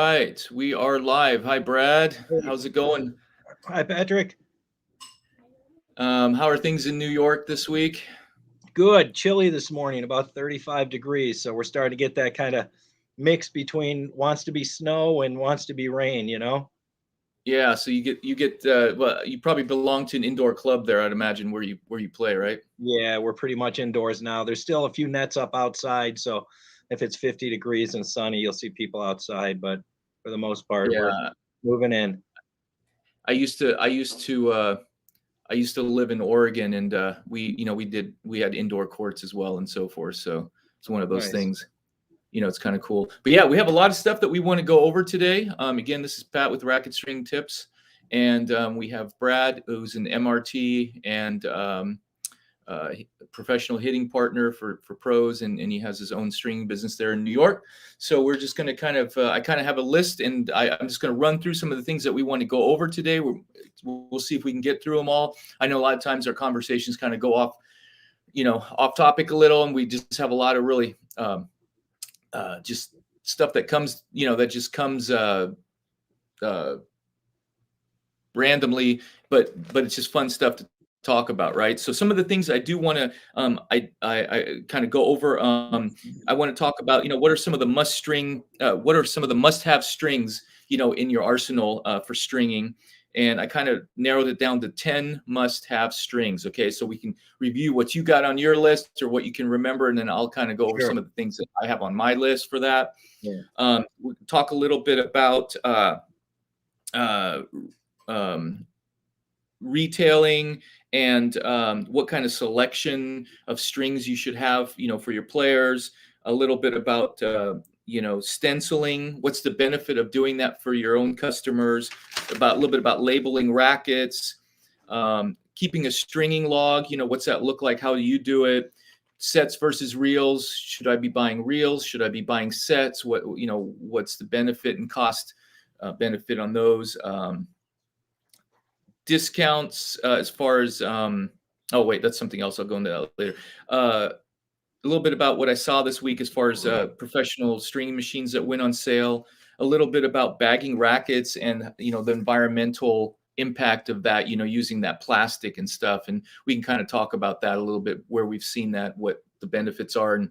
right, we are live. Hi, Brad. Hey. How's it going? Hi, Patrick. How are things in New York this week? Good. Chilly this morning, about 35 degrees. So we're starting to get that kind of mix between wants to be snow and wants to be rain. Yeah, so you get well, you probably belong to an indoor club there, I'd imagine, where you play, right? Yeah, we're pretty much indoors now. There's still a few nets up outside. So if it's 50 degrees and sunny, you'll see people outside. But for the most part, we're Yeah, moving in. I used to live in Oregon, and we had indoor courts as well and so forth. So it's one of those Nice. things. It's kind of cool. But yeah, we have a lot of stuff that we want to go over today. Again, this is Pat with Racket String Tips, and we have Brad, who's an MRT and professional hitting partner for pros, and he has his own string business there in New York. So we're just going to I kind of have a list, and I'm just going to run through some of the things that we want to go over today. We'll see if we can get through them all. I know a lot of times our conversations kind of go off topic a little, and we just have a lot of really just stuff that comes, that just comes randomly, but it's just fun stuff to talk about, right? So some of the things I do want to I kind of go over. I want to talk about what are some of the must-have strings in your arsenal for stringing. And I kind of narrowed it down to 10 must-have strings. Okay, so we can review what you got on your list or what you can remember, and then I'll kind of go over some Sure. of the things that I have on my list for that. Yeah. We can talk a little bit about retailing and what kind of selection of strings you should have, for your players. A little bit about stenciling. What's the benefit of doing that for your own customers? A little bit about labeling rackets, keeping a stringing log. What's that look like? How do you do it? Sets versus reels. Should I be buying reels? Should I be buying sets? What's the benefit and cost benefit on those? Discounts as far as oh wait, that's something else. I'll go into that later. A little bit about what I saw this week as far as professional stringing machines that went on sale. A little bit about bagging rackets and the environmental impact of that, using that plastic and stuff. And we can kind of talk about that a little bit, where we've seen that, what the benefits are, and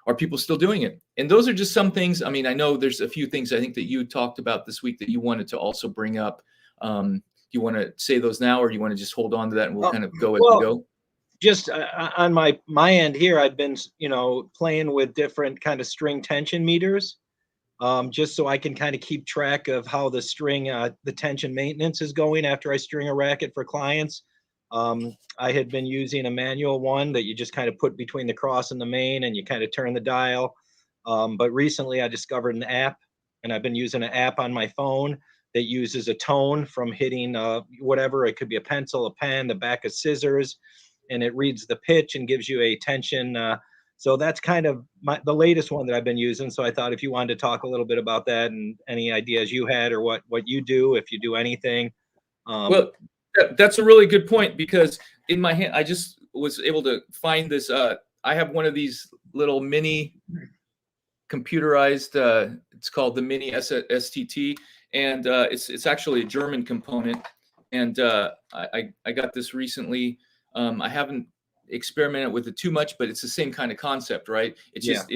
are people still doing it? And those are just some things. I mean, I know there's a few things I think that you talked about this week that you wanted to also bring up. Do you want to say those now, or do you want to just hold on to that and we'll kind of go as we Well, go? just on my end here, I've been playing with different kind of string tension meters, just so I can kind of keep track of how the string, the tension maintenance is going after I string a racket for clients. I had been using a manual one that you just kind of put between the cross and the main, and you kind of turn the dial. But recently, I discovered an app, and I've been using an app on my phone that uses a tone from hitting whatever. It could be a pencil, a pen, the back of scissors, and it reads the pitch and gives you a tension. So that's kind of the latest one that I've been using. So I thought if you wanted to talk a little bit about that and any ideas you had, or what you do, if you do anything. Well, that's a really good point, because in my hand, I just was able to find this. I have one of these little mini computerized. It's called the Mini STT, and it's actually a German component. And I got this recently. I haven't experimented with it too much, but it's the same kind of concept, right? It's Yeah. just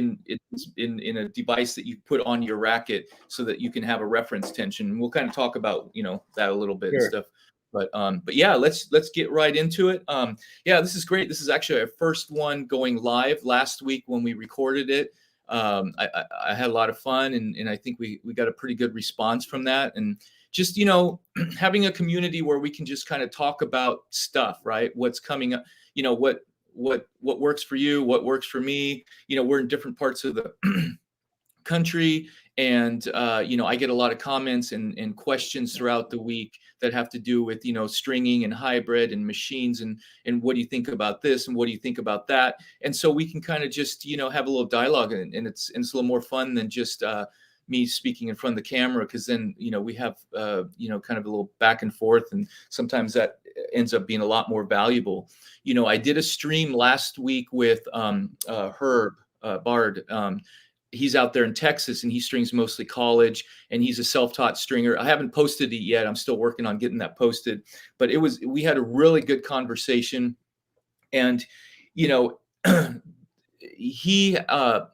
in a device that you put on your racket so that you can have a reference tension. And we'll kind of talk about that a little bit and Sure. stuff. But yeah, let's get right into it. Yeah, this is great. This is actually our first one going live. Last week when we recorded it, I had a lot of fun, and I think we got a pretty good response from that. And just having a community where we can just kind of talk about stuff, right? What's coming up, what works for you, what works for me. We're in different parts of the country, and I get a lot of comments and questions throughout the week that have to do with stringing and hybrid and machines, and what do you think about this, and what do you think about that. And so we can kind of just have a little dialogue, and it's a little more fun than just me speaking in front of the camera, because then we have kind of a little back and forth, and sometimes that ends up being a lot more valuable. I did a stream last week with Herb Bard, he's out there in Texas and he strings mostly college, and he's a self-taught stringer. I haven't posted it yet. I'm still working on getting that posted, but we had a really good conversation. And, you know, he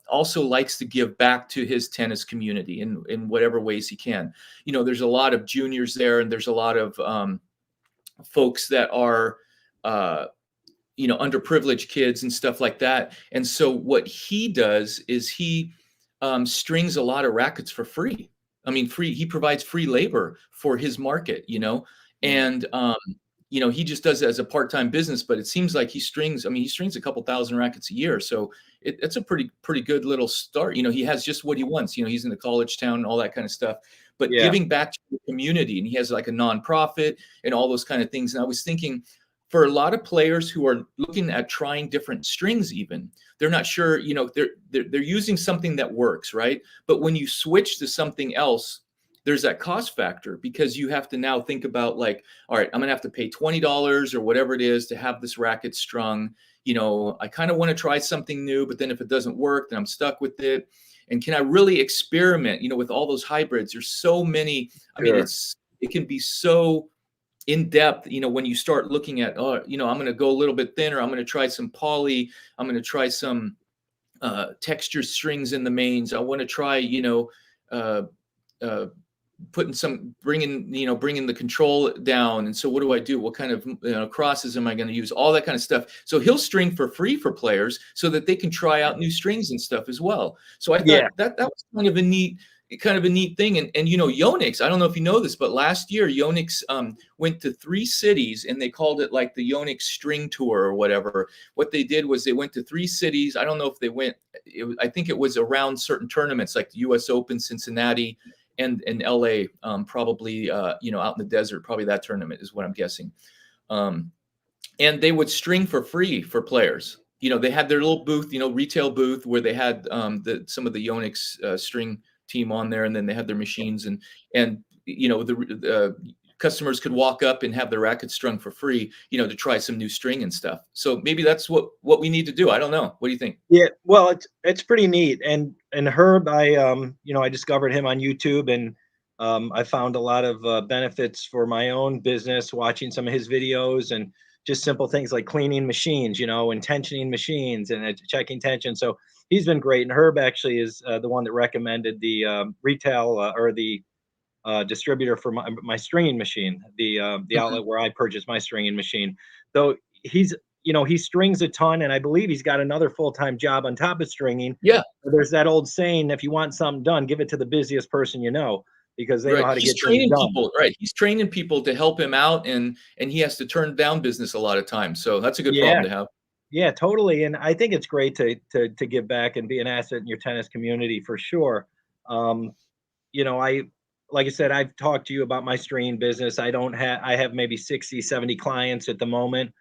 also likes to give back to his tennis community in whatever ways he can. You know, there's a lot of juniors there, and there's a lot of folks that are, you know, underprivileged kids and stuff like that. And so what he does is he strings a lot of rackets for free. I mean, free. He provides free labor for his market, you know, and you know, he just does it as a part-time business. But it seems like he strings. I mean, he strings a couple thousand rackets a year, so it's a pretty good little start. You know, he has just what he wants. You know, he's in the college town and all that kind of stuff. But Yeah. giving back to the community, and he has like a nonprofit and all those kind of things. And I was thinking, for a lot of players who are looking at trying different strings, even they're not sure, you know, they're using something that works, right? But when you switch to something else, there's that cost factor, because you have to now think about, like, all right, I'm gonna have to pay $20 or whatever it is to have this racket strung. You know, I kind of want to try something new, but then if it doesn't work, then I'm stuck with it. And can I really experiment, you know, with all those hybrids? There's so many. I mean, Sure. it can be so in depth, you know, when you start looking at, oh, you know, I'm going to go a little bit thinner. I'm going to try some poly. I'm going to try some texture strings in the mains. I want to try, you know, uh, uh, bringing the control down. And so what do I do? What kind of, you know, crosses am I going to use? All that kind of stuff. So he'll string for free for players so that they can try out new strings and stuff as well. So I thought that was kind of a neat thing. And you know, Yonex, I don't know if you know this, but last year Yonex went to 3 cities, and they called it like the Yonex String Tour or whatever. What they did was they went to 3 cities. I don't know if they went, I think it was around certain tournaments like the US Open, Cincinnati, and LA, probably, you know, out in the desert, probably that tournament is what I'm guessing. And they would string for free for players. You know, they had their little booth, you know, retail booth, where they had some of the Yonex string team on there, and then they had their machines, and you know, the customers could walk up and have their racket strung for free, you know, to try some new string and stuff. So maybe that's what we need to do. I don't know. What do you think? Yeah, well, it's pretty neat. And Herb, you know, I discovered him on YouTube, and I found a lot of benefits for my own business watching some of his videos, and just simple things like cleaning machines, you know, and tensioning machines, and checking tension. So he's been great. And Herb actually is the one that recommended the retail or the distributor for my stringing machine, the outlet where I purchased my stringing machine. Though he's, you know, he strings a ton, and I believe he's got another full-time job on top of stringing. Yeah. There's that old saying, if you want something done, give it to the busiest person you know, because they know Right. how to He's get things training done. people, right? He's training people to help him out, and he has to turn down business a lot of times. So that's a good Yeah, problem to have. yeah, totally. And I think it's great to give back and be an asset in your tennis community for sure. Um, you know, like I said, I've talked to you about my stringing business. I have maybe 60, 70 clients at the moment,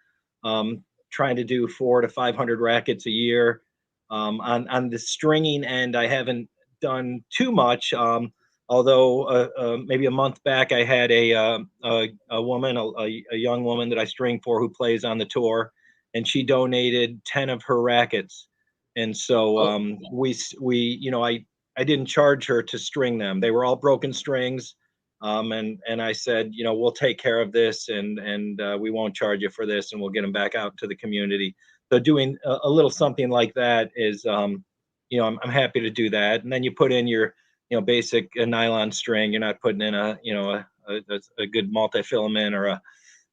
trying to do 400 to 500 rackets a year. On the stringing end, I haven't done too much. Although maybe a month back, I had a woman, a young woman that I string for, who plays on the tour, and she donated 10 of her rackets. And so Oh, you know, I didn't charge her to string them. They were all broken strings. And I said, you know, we'll take care of this, and we won't charge you for this, and we'll get them back out to the community. So doing a little something like that is, you know, I'm happy to do that. And then you put in your, you know, basic nylon string. You're not putting in a good multi-filament or a,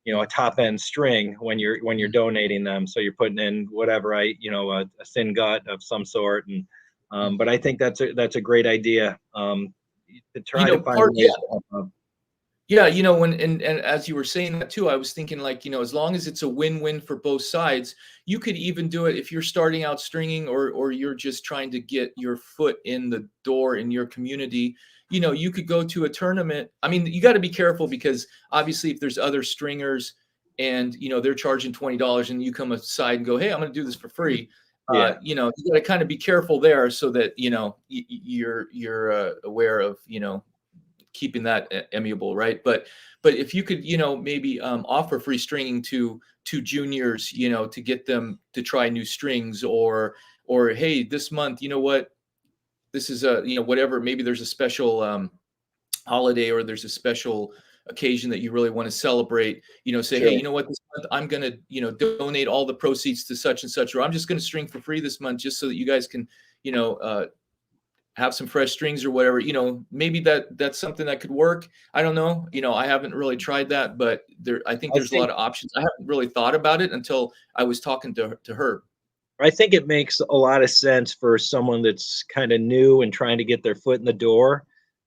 you know, a top end string when you're donating them. So you're putting in whatever, you know, a thin gut of some sort. And but I think that's a great idea, to you try to know, find ways to help out. yeah, you know, and as you were saying that too, I was thinking, like, you know, as long as it's a win-win for both sides, you could even do it if you're starting out stringing, or you're just trying to get your foot in the door in your community. You know, you could go to a tournament. I mean, you got to be careful, because obviously if there's other stringers and, you know, they're charging $20 and you come aside and go, hey, I'm going to do this for free. Yeah, You know, you got to kind of be careful there, so that, you know, you're aware of, you know, keeping that amiable, right? But if you could, you know, maybe offer free stringing to juniors, you know, to get them to try new strings, or hey, this month, you know what, this is a, whatever, maybe there's a special holiday, or there's a special occasion that you really want to celebrate, say, hey, Sure. you know what, this month I'm going to, donate all the proceeds to such and such, or I'm just going to string for free this month just so that you guys can, have some fresh strings or whatever, maybe that's something that could work. I don't know. I haven't really tried that, but I think I there's a lot think of options. I haven't really thought about it until I was talking to her. I think it makes a lot of sense for someone that's kind of new and trying to get their foot in the door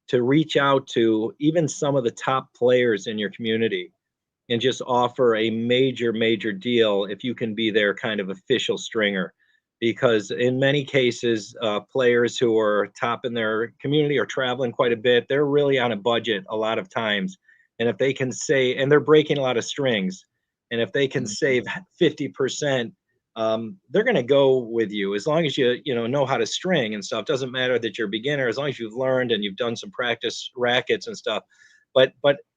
to reach out to even some of the top players in your community and just offer a major, major deal if you can be their kind of official stringer. Because in many cases, players who are top in their community are traveling quite a bit. They're really on a budget a lot of times. And if they can say, and they're breaking a lot of strings, and if they can Mhm. save 50%, they're going to go with you as long as you know how to string and stuff. Doesn't matter that you're a beginner, as long as you've learned and you've done some practice rackets and stuff. But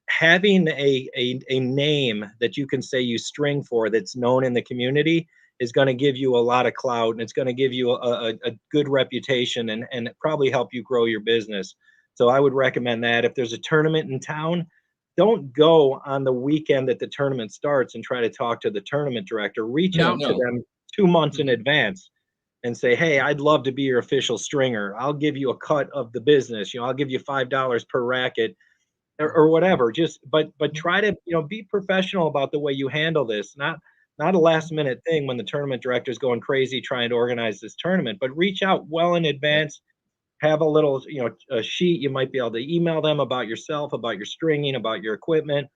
having a name that you can say you string for that's known in the community is going to give you a lot of clout, and it's going to give you a good reputation, and probably help you grow your business. So I would recommend that. If there's a tournament in town, don't go on the weekend that the tournament starts and try to talk to the tournament director. Reach No, out to no. them 2 months in Mhm. advance and say, hey, I'd love to be your official stringer. I'll give you a cut of the business. I'll give you $5 per racket, or whatever. Just but try to be professional about the way you handle this. Not a last minute thing when the tournament director is going crazy trying to organize this tournament, but reach out well in Yeah. advance. Have a little a sheet you might be able to email them about yourself, about your stringing, about your equipment.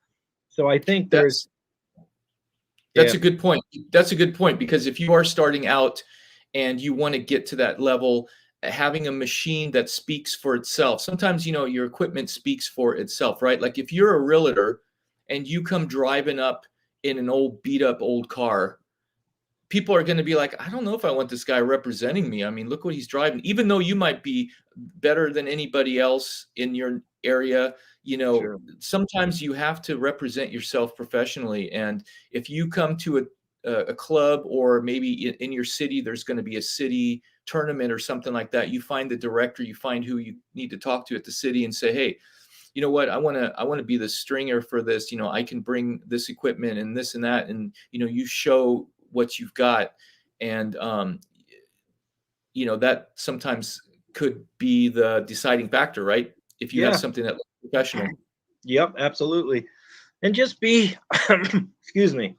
So I think there's That's yeah, That's a good point. That's a good point, because if you are starting out and you want to get to that level, having a machine that speaks for itself. Sometimes, your equipment speaks for itself, right? Like if you're a realtor and you come driving up in an old beat up old car, people are going to be like, I don't know if I want this guy representing me. I mean, look what he's driving. Even though you might be better than anybody else in your area, sure. sometimes you have to represent yourself professionally. And if you come to a club, or maybe in your city, there's going to be a city tournament or something like that, you find the director, you find who you need to talk to at the city and say, hey, you know what, I want to be the stringer for this. I can bring this equipment and this and that, and you show what you've got. And that sometimes could be the deciding factor, right? If you have Yeah. something that looks professional. Yep, absolutely. And just be excuse me.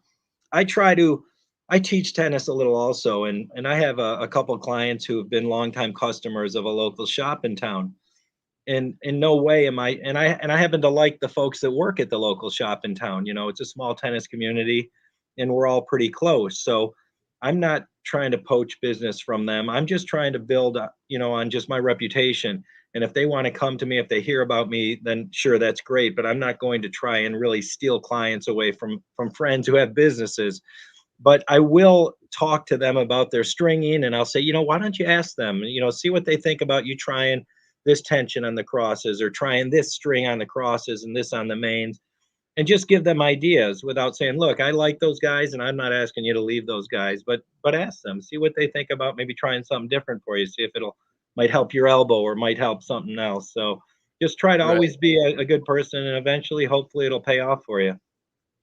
I try to I teach tennis a little also, and I have a couple clients who have been longtime customers of a local shop in town. And in no way am I, and I happen to like the folks that work at the local shop in town. It's a small tennis community, and we're all pretty close. So I'm not trying to poach business from them. I'm just trying to build, on just my reputation. And if they want to come to me, if they hear about me, then sure, that's great. But I'm not going to try and really steal clients away from friends who have businesses. But I will talk to them about their stringing, and I'll say, why don't you ask them, see what they think about you trying this tension on the crosses, or trying this string on the crosses and this on the mains, and just give them ideas without saying, look, I like those guys and I'm not asking you to leave those guys, but ask them, see what they think about maybe trying something different for you, see if it'll might help your elbow or might help something else. So just try to Right. always be a good person, and eventually hopefully it'll pay off for you.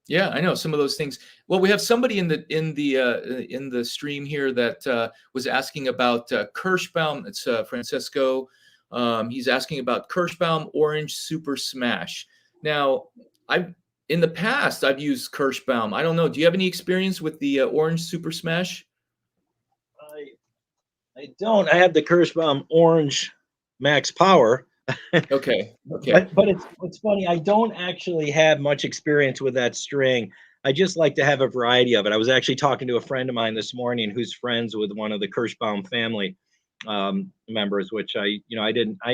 Yeah, I know some of those things. Well, we have somebody in the stream here that was asking about Kirshbaum. It's Francesco. He's asking about Kirshbaum Orange Super Smash. Now, I've in the past I've used Kirshbaum. I don't know. Do you have any experience with the Orange Super Smash? I don't. I have the Kirschbaum Orange Max Power, Okay. Okay. but it's funny. I don't actually have much experience with that string. I just like to have a variety of it. I was actually talking to a friend of mine this morning who's friends with one of the Kirschbaum family members, which I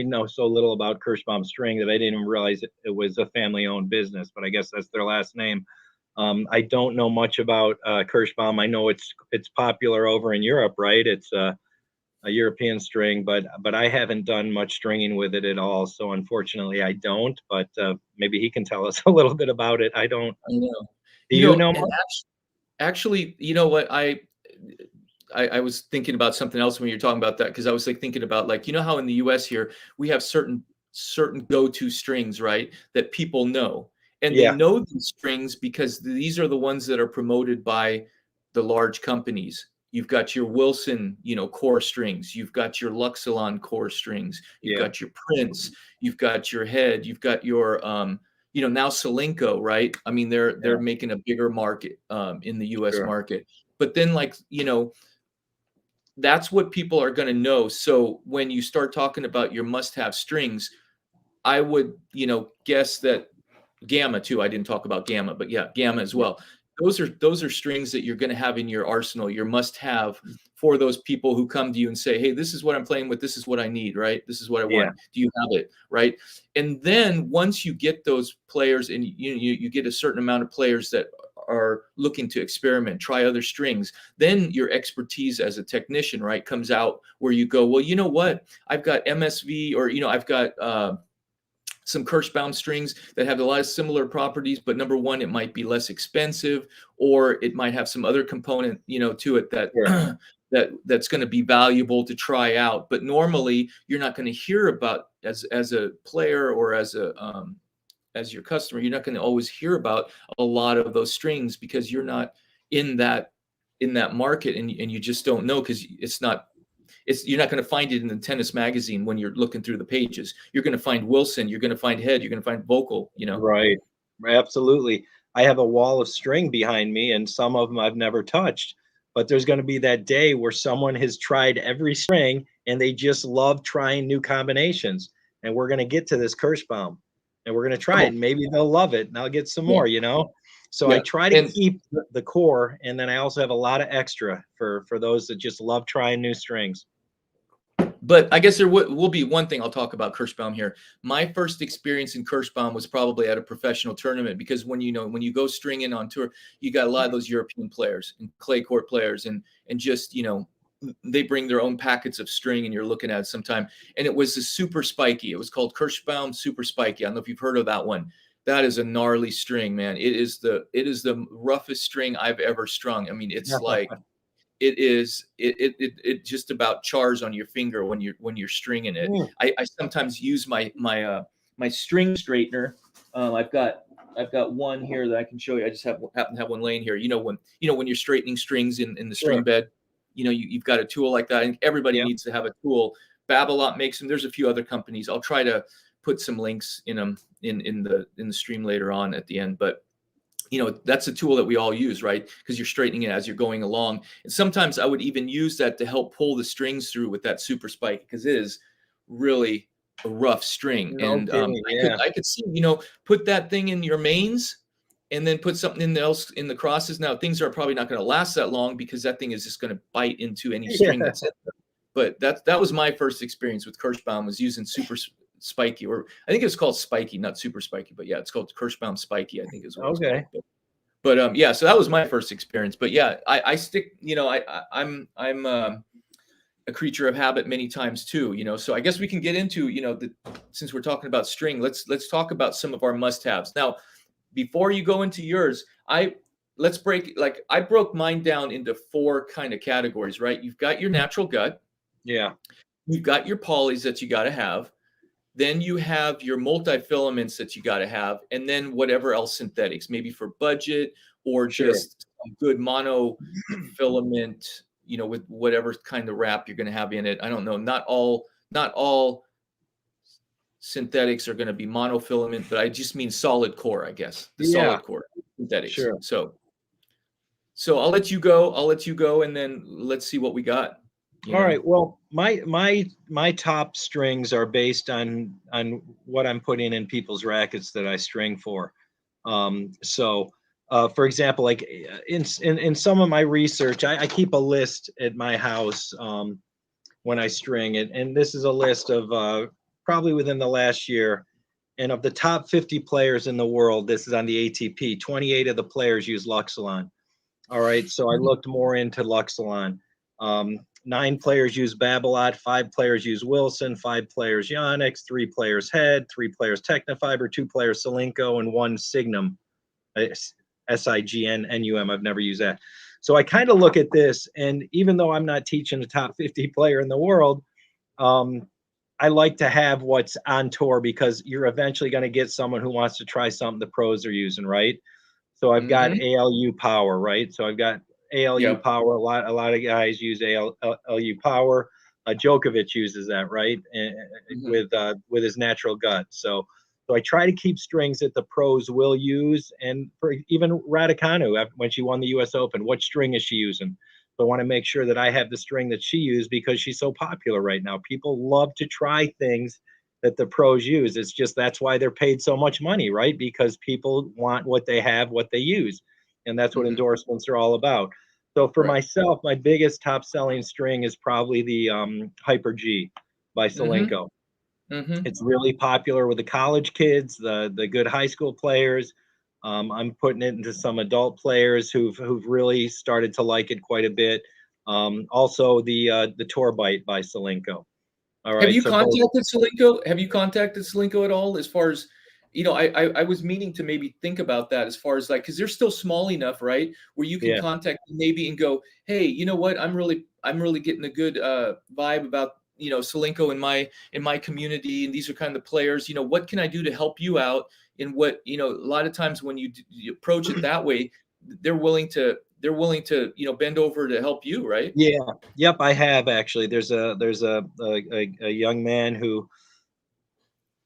know so little about Kirschbaum string that I didn't even realize it was a family owned business, but I guess that's their last name. I don't know much about Kirschbaum. I know it's popular over in Europe, right? It's a European string, but I haven't done much stringing with it at all. So unfortunately, I don't. But maybe he can tell us a little bit about it. I don't. I know. Do you know And much? actually, you know what? I was thinking about something else when you're talking about that, because I was like thinking about, like, you know how in the US here we have certain go-to strings, right? That people know. And they Yeah, know these strings because these are the ones that are promoted by the large companies. You've got your Wilson, core strings. You've got your Luxilon core strings. You've yeah, got your Prince. You've got your Head. You've got your now Solinco, right? I mean, they're yeah, making a bigger market in the US sure. market. But then, like, that's what people are going to know. So when you start talking about your must-have strings, I would, guess that Gamma too. I didn't talk about Gamma, but yeah, Gamma as Yeah, well. Those are strings that you're going to have in your arsenal, your must-have for those people who come to you and say, "Hey, this is what I'm playing with. This is what I need, right? This is what I yeah, want. Do you have it?" Right? And then once you get those players, and you get a certain amount of players that are looking to experiment, try other strings, then your expertise as a technician, right, comes out, where you go, well, you know what? I've got MSV, or I've got some Kirshbaum strings that have a lot of similar properties, but number one, it might be less expensive, or it might have some other component, to it that sure. that's going to be valuable to try out. But normally, you're not going to hear about, as a player, or as your customer, you're not going to always hear about a lot of those strings, because you're not in that market, and you just don't know, because you're not going to find it in the tennis magazine when you're looking through the pages. You're going to find Wilson, you're going to find Head, you're going to find Vocal. Right. Absolutely. I have a wall of string behind me, and some of them I've never touched. But there's going to be that day where someone has tried every string and they just love trying new combinations. And we're going to get to this Kirschbaum and we're going to try it. Oh, And maybe they'll love it and I'll get some yeah, more. So I yeah. try to And keep the core. And then I also have a lot of extra for those that just love trying new strings. but I guess there will be one thing I'll talk about Kirschbaum here. My first experience in Kirschbaum was probably at a professional tournament, because when you go stringing on tour, you got a lot of those European players and clay court players, and just they bring their own packets of string, and you're looking at it sometime. And it was the super spiky. It was called Kirschbaum Super Spiky. I don't know if you've heard of that one. That is a gnarly string, man. It is the roughest string I've ever strung. I mean, it's like it just about chars on your finger when you're stringing it. Mm, I sometimes use my string straightener. I've got one here that I can show you. I just happen to have one laying here. When you're straightening strings in the string sure. bed, you've got a tool like that. And everybody Yeah. needs to have a tool. Babolat makes them. There's a few other companies. I'll try to put some links in them in the stream later on at the end. But that's a tool that we all use, right? Because you're straightening it as you're going along. And sometimes I would even use that to help pull the strings through with that super spike, because it is really a rough string. No And kidding. I could Yeah. I could see, put that thing in your mains, and then put something else in the crosses. Now, things are probably not going to last that long, because that thing is just going to bite into any string Yeah. that's in there. But that was my first experience with Kirschbaum, was using super spiky, or I think it's called spiky, not super spiky, but yeah, it's called Kirschbaum spiky, I think is what it's called. Okay. But yeah, so that was my first experience. But yeah, I stick, I'm a creature of habit many times too, so I guess we can get into, since we're talking about string, let's talk about some of our must-haves. Now, before you go into yours, let's break, like, I broke mine down into four kind of categories, right? You've got your natural gut, Yeah. you've got your polys that you got to have, then you have your multi-filaments that you got to have, and then whatever else synthetics, maybe for budget, or Sure. just a good monofilament, with whatever kind of wrap you're going to have in it. I don't know. Not all synthetics are going to be monofilament, but I just mean solid core, I guess. The Yeah. solid core synthetics. Sure. So I'll let you go. And then let's see what we got. All right. Well, my top strings are based on what I'm putting in people's rackets that I string for. For example, like in some of my research, I keep a list at my house when I string it, and this is a list of probably within the last year. And of the top 50 players in the world, this is on the ATP. 28 of the players use Luxilon. All right, so I looked more into Luxilon. 9 players use Babolat, 5 players use Wilson, 5 players Yonex, 3 players Head, 3 players Technofiber, 2 players Solinco, and 1 Signum, Signum. I've never used that. So I kind of look at this, and even though I'm not teaching a top 50 player in the world, I like to have what's on tour, because you're eventually going to get someone who wants to try something the pros are using, right? So I've got Mm-hmm. ALU power, right? So I've got ALU Yep. power. A lot of guys use ALU power. Djokovic uses that, right? And, Mm-hmm. with his natural gut. So I try to keep strings that the pros will use, and for even Raducanu, when she won the U.S. Open, what string is she using? So I want to make sure that I have the string that she used, because she's so popular right now. People love to try things that the pros use. It's just, that's why they're paid so much money, right? Because people want what they have, what they use. And that's what Mm-hmm. endorsements are all about. So for Right. myself, my biggest top selling string is probably the Hyper G by Mm-hmm. Solinco. Mm-hmm. It's really popular with the college kids, the good high school players. I'm putting it into some adult players who've really started to like it quite a bit. Also the Tour Bite by Solinco. All Have right, you so both. contacted Solinco? Have you contacted Solinco at all? As far as, I was meaning to maybe think about that, as far as like, because they're still small enough, right? Where you can Yeah. contact them maybe and go, hey, you know what? I'm really getting a good vibe about Solinco in my community, and these are kind of the players. What can I do to help you out? And what a lot of times when you approach it that way, they're willing to bend over to help you, right? Yeah. Yep, I have actually. There's a young man who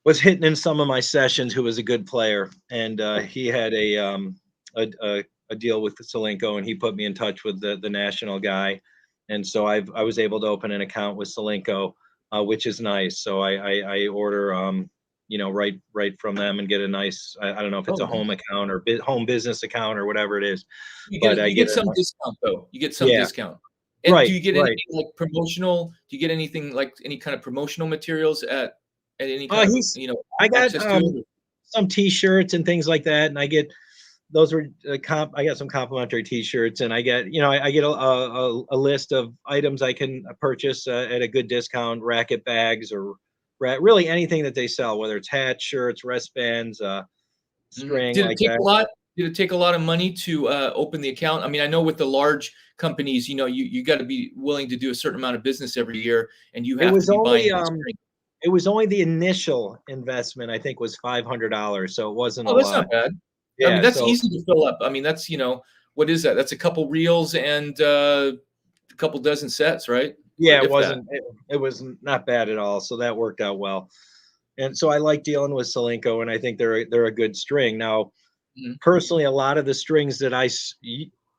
was hitting in some of my sessions who was a good player, and he had a deal with Solinco, and he put me in touch with the national guy, and so I was able to open an account with Solinco, which is nice. So I order right from them, and get a nice, I don't know if it's Oh, a home nice. account or home business account or whatever it is, You but get I you get get a some discount though. You get some yeah, discount. And do right, you get right. anything like promotional? Do you get anything like any kind of promotional materials at any kind of He's I got access to it? some T-shirts and things like that, and I get those were I got some complimentary T-shirts, and I get I get a list of items I can purchase at a good discount, racket bags or really anything that they sell, whether it's hats, shirts, wristbands, Mhm. string like that. Did it take a lot of money to open the account? I mean, I know with the large companies, you got to be willing to do a certain amount of business every year, and you It have to was be only buying the string. the initial investment, I think, was $500, so it wasn't a Oh, that's not lot. bad. I mean, Yeah, that's so easy to fill up. I mean, that's what is that? That's a couple reels and a couple dozen sets, right? Or yeah, if that. it was not bad at all. So that worked out well. And so I like dealing with Solinco, and I think they're a good string. Now, Mhm. personally, a lot of the strings that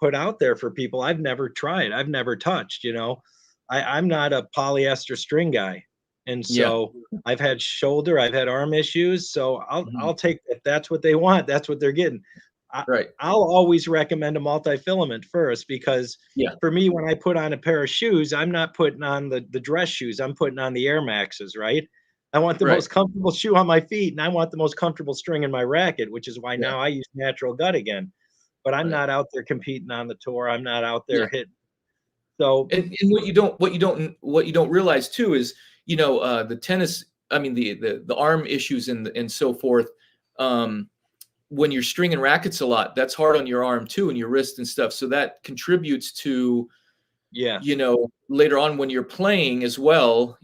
put out there for people, I've never tried, I've never touched. I'm not a polyester string guy, and Yeah. so I've had arm issues. So Mhm. I'll take, if that's what they want, that's what they're getting. I, Right. I'll always recommend a multi-filament first, because Yeah. for me, when I put on a pair of shoes, I'm not putting on the dress shoes. I'm putting on the Air Maxes, right? I want the Right. most comfortable shoe on my feet, and I want the most comfortable string in my racket, which is why Yeah. now I use natural gut again. But I'm Right. not out there competing on the tour. I'm not out Yeah. there hitting. So And what you don't realize too is, the tennis, I mean, the arm issues and so forth. Um, when you're stringing rackets a lot, that's hard on your arm too, and your wrist and stuff. So that contributes to, yeah, later on when you're playing as well,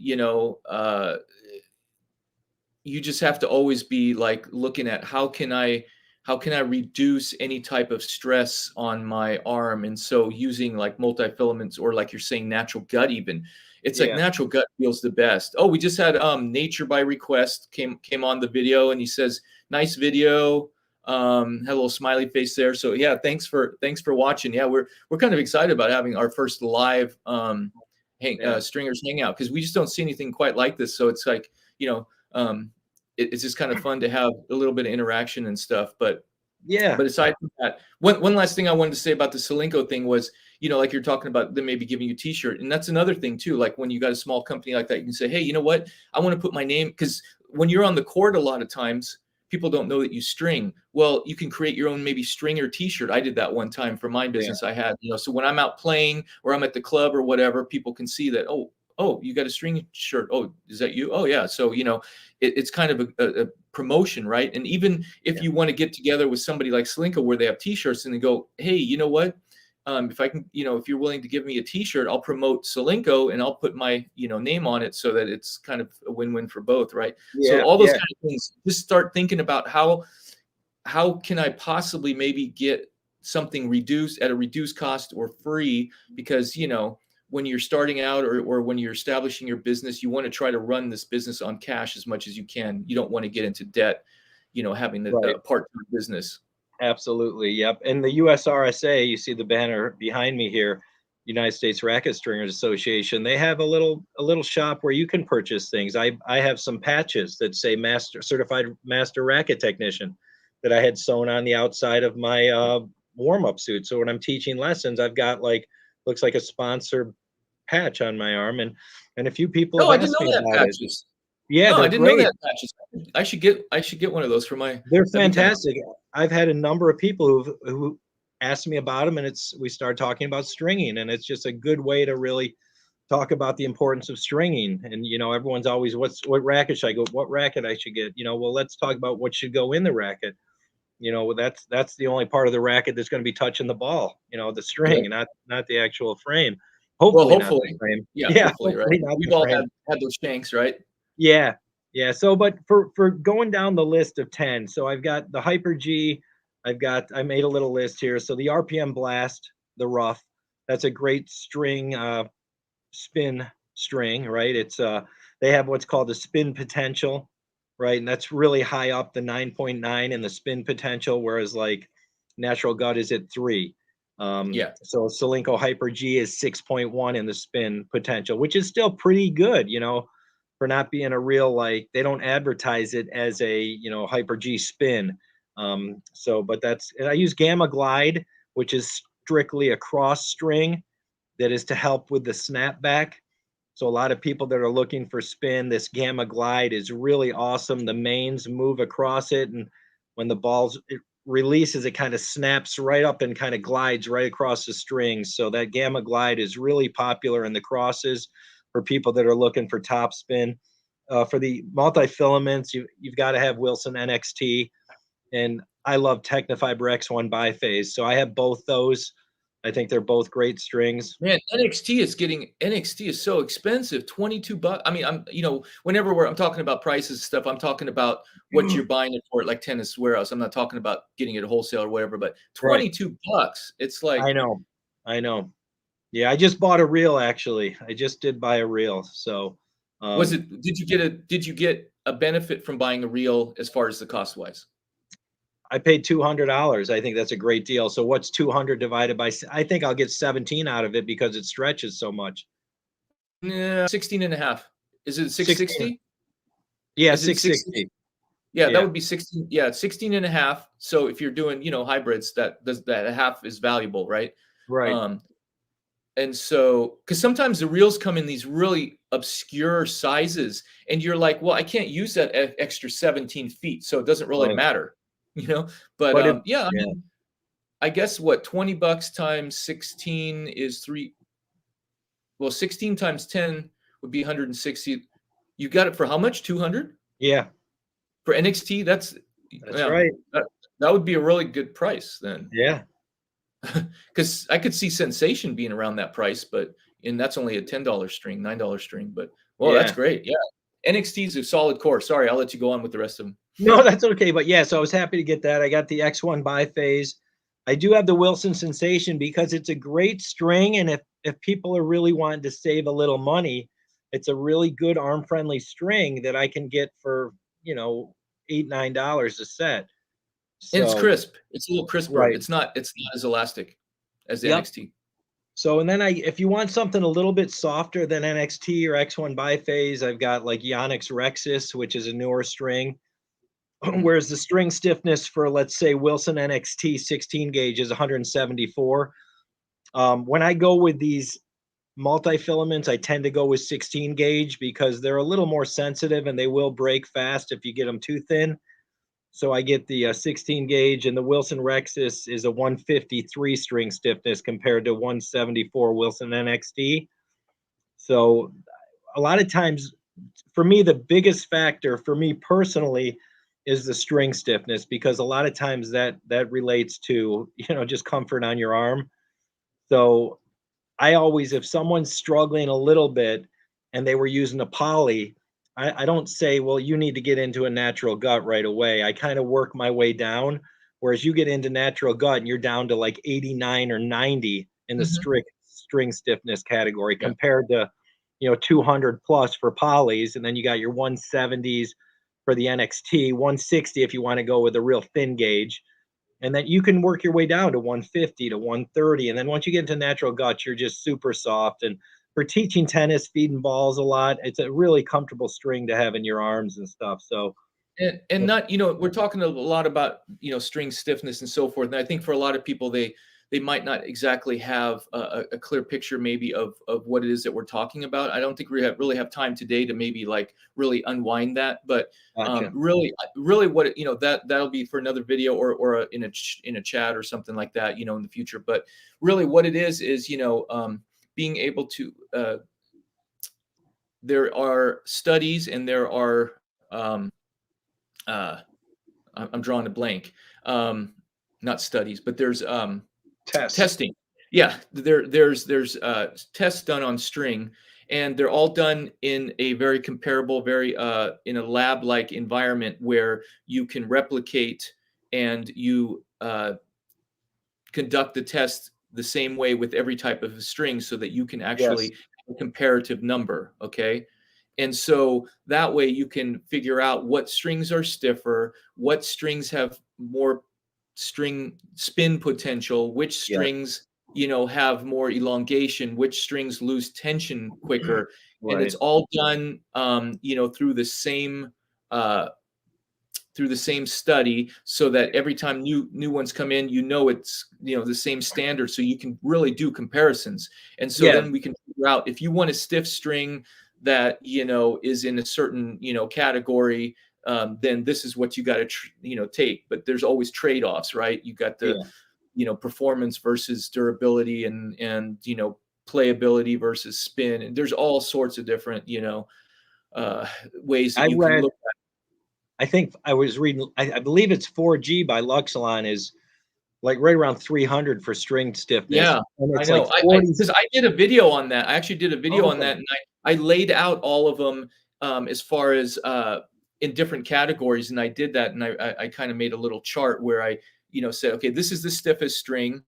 you just have to always be like looking at how can I reduce any type of stress on my arm. And so using like multifilaments, or like you're saying, natural gut, even, it's like yeah, natural gut feels the best. Oh, we just had Nature by Request came on the video, and he says, nice video. Had a little smiley face there. So yeah, thanks for watching. Yeah, we're kind of excited about having our first live yeah, stringers hangout, because we just don't see anything quite like this. So it's like, you know it's just kind of fun to have a little bit of interaction and stuff. But yeah, aside from that, one last thing I wanted to say about the Solinco thing was, like you're talking about them maybe giving you a T-shirt, and that's another thing too. Like when you got a small company like that, you can say, hey, you know what? I want to put my name, because when you're on the court, a lot of times people don't know that you string. Well, you can create your own maybe string or T-shirt. I did that one time for my yeah, business. I had, so when I'm out playing or I'm at the club or whatever, people can see that. Oh, you got a string shirt. Oh, is that you? Oh, yeah. So, it's kind of a promotion, right? And even if yeah, you want to get together with somebody like Slinko, where they have T-shirts, and they go, hey, you know what? if I can, if you're willing to give me a t-shirt, I'll promote Solinco and I'll put my, name on it so that it's kind of a win-win for both, right? So Yeah, all those yeah, kind of things, just start thinking about how can I possibly maybe get something reduced at a reduced cost or free? Because, when you're starting out or when you're establishing your business, you want to try to run this business on cash as much as you can. You don't want to get into debt, having right. a part-time business. Absolutely. Yep. And the USRSA, you see the banner behind me here, United States Racket Stringers Association. They have a little shop where you can purchase things. I have some patches that say certified master racket technician that I had sewn on the outside of my warm-up suit. So when I'm teaching lessons, I've got looks like a sponsor patch on my arm, and a few people No, have I didn't asked know me that about it. patches. Yeah, No, I they're didn't know great. that patches. I should get one of those for my. They're That'd be kind of. fantastic. I've had a number of people who asked me about them, and we started talking about stringing, and it's just a good way to really talk about the importance of stringing. And everyone's always, what racket should I go? What racket I should get? Well, let's talk about what should go in the racket. That's the only part of the racket that's going to be touching the ball. The Right. string, and not the actual frame. Well, Hopefully not the hopefully, frame. yeah, Yeah, hopefully, right? hopefully not We've the all frame. had those shanks, right? Yeah. Yeah. So, but for going down the list of 10, so I've got the Hyper G, I made a little list here. So the RPM Blast, the rough, that's a great string, spin string, right? They have what's called a spin potential, right? And that's really high up, the 9.9 in the spin potential, whereas like Natural Gut is at 3. Yeah. So Solinco Hyper G is 6.1 in the spin potential, which is still pretty good, for not being a real, like, they don't advertise it as a Hyper G spin. But and I use Gamma Glide, which is strictly a cross string that is to help with the snapback. So a lot of people that are looking for spin, this Gamma Glide is really awesome. The mains move across it, and when the it releases, it kind of snaps right up and kind of glides right across the strings. So that Gamma Glide is really popular in the crosses for people that are looking for top spin. For the multi-filaments, you've got to have Wilson NXT, and I love Technofiber X1 biphase. So I have both those. I think they're both great strings. Man, NXT is so expensive, $22. I mean, whenever I'm talking about prices and stuff, I'm talking about what you're buying it for at like Tennis Warehouse. I'm not talking about getting it wholesale or whatever, but Right. $22. It's like, I know. Yeah, I just bought a reel actually. I just did buy a reel. So did you get a benefit from buying a reel as far as the cost wise? I paid $200. I think that's a great deal. So what's 200 divided by? I think I'll get 17 out of it because it stretches so much. Yeah, 16 and a half. Is it 16. 660? Yeah, Is it 660? 660. Yeah, that Yeah. would be 16. Yeah, 16 and a half. So if you're doing, hybrids, that half is valuable, right? Right. And so, because sometimes the reels come in these really obscure sizes, and you're like, well, I can't use that extra 17 feet, so it doesn't really Right. matter, But But yeah, I yeah. mean, I guess what, $20 times 16 is 3. Well, 16 times 10 would be 160. You got it for how much? 200 Yeah, for NXT? that's Yeah, right. that would be a really good price then. Yeah. Because I could see Sensation being around that price, and that's only a $10 string, $9 string. But well, that's Yeah. great. Yeah, NXT is a solid core. Sorry, I'll let you go on with the rest of them. No, that's okay. But yeah, so I was happy to get that. I got the X1 biphase. I do have the Wilson Sensation because it's a great string, and if people are really wanting to save a little money, it's a really good arm-friendly string that I can get for $8-9 a set. And it's So crisp. It's a little crisper. right. It's not as elastic as the Yep. NXT. So and then if you want something a little bit softer than NXT or X1 biphase, I've got like Yonex Rexus, which is a newer string. Whereas the string stiffness for, let's say, Wilson NXT 16 gauge is 174. When I go with these multi-filaments, I tend to go with 16 gauge because they're a little more sensitive and they will break fast if you get them too thin. So I get the 16 gauge, and the Wilson Rexus is a 153 string stiffness compared to 174 Wilson NXT. So a lot of times, for me, the biggest factor for me personally is the string stiffness, because a lot of times that relates to just comfort on your arm. So I always, if someone's struggling a little bit and they were using a poly, I don't say, well, you need to get into a natural gut right away. I kind of work my way down. Whereas you get into natural gut and you're down to like 89 or 90 in the Mhm. strict string stiffness category Yeah. compared to, 200 plus for polys. And then you got your 170s for the NXT, 160 if you want to go with a real thin gauge. And then you can work your way down to 150 to 130. And then once you get into natural guts, you're just super soft. And for teaching tennis, feeding balls a lot, it's a really comfortable string to have in your arms and stuff. So, And not, we're talking a lot about, string stiffness and so forth. And I think for a lot of people, they might not exactly have a clear picture maybe of what it is that we're talking about. I don't think we really have time today to maybe like really unwind that. But gotcha. really what that'll be for another video or in a chat or something like that, in the future. But really what it is being able to there are studies and there are uh, I'm drawing a blank. Not studies, but there's Tests. testing. Yeah, there's tests done on string, and they're all done in a very comparable, very in a lab-like environment where you can replicate and you conduct the test the same way with every type of string, so that you can Yes. actually have a comparative number. Okay. And so that way you can figure out what strings are stiffer, what strings have more string spin potential, which Yes. strings, have more elongation, which strings lose tension quicker. And Right. it's all done, uh, through the same study, so that every time new ones come in, it's the same standard, so you can really do comparisons. And so Yeah. then we can figure out if you want a stiff string that is in a certain category, then this is what you got to take. But there's always trade-offs, right? You got the Yeah. performance versus durability, and playability versus spin, and there's all sorts of different ways that I you can read, look. I think I was reading, I believe it's 4G by Luxilon is like right around 300 for string stiffness. Yeah, And I it's like know. I 40. because I did a video on that. I actually did a video on Okay. that, and I laid out all of them, as far as, in different categories, and I did that, and I kinda made a little chart where I, said, "Okay, this is the stiffest string,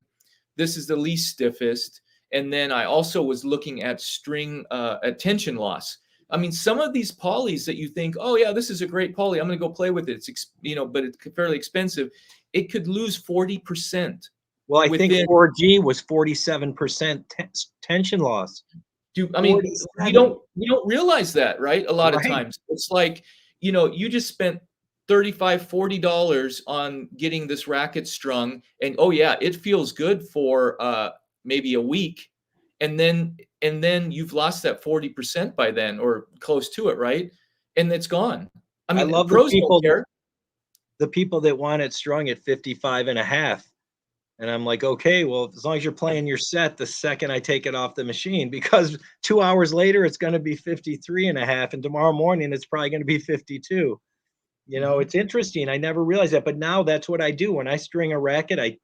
this is the least stiffest," and then I also was looking at string, at tension loss. I mean, some of these polys that you think, "Oh, yeah, this is a great poly, I'm gonna go play with it, but it's fairly expensive," it could lose 40% Well, I think within. 4G was 47% tension loss. I mean, we 47. don't realize that, right? A lot of Right. times. It's like, you just spent 35, $40 on getting this racket strung, and oh yeah, it feels good for maybe a week. And then you've lost that 40% by then, or close to it, right? And it's gone. I I mean, love the pros don't people that care. want it strung at 55 and a half. And I'm like, okay, well, as long as you're playing your set the second I take it off the machine, because 2 hours later it's going to be 53 and a half, and tomorrow morning it's probably going to be 52. Mhm. It's interesting. I never realized that, but now that's what I do when I string a racket. I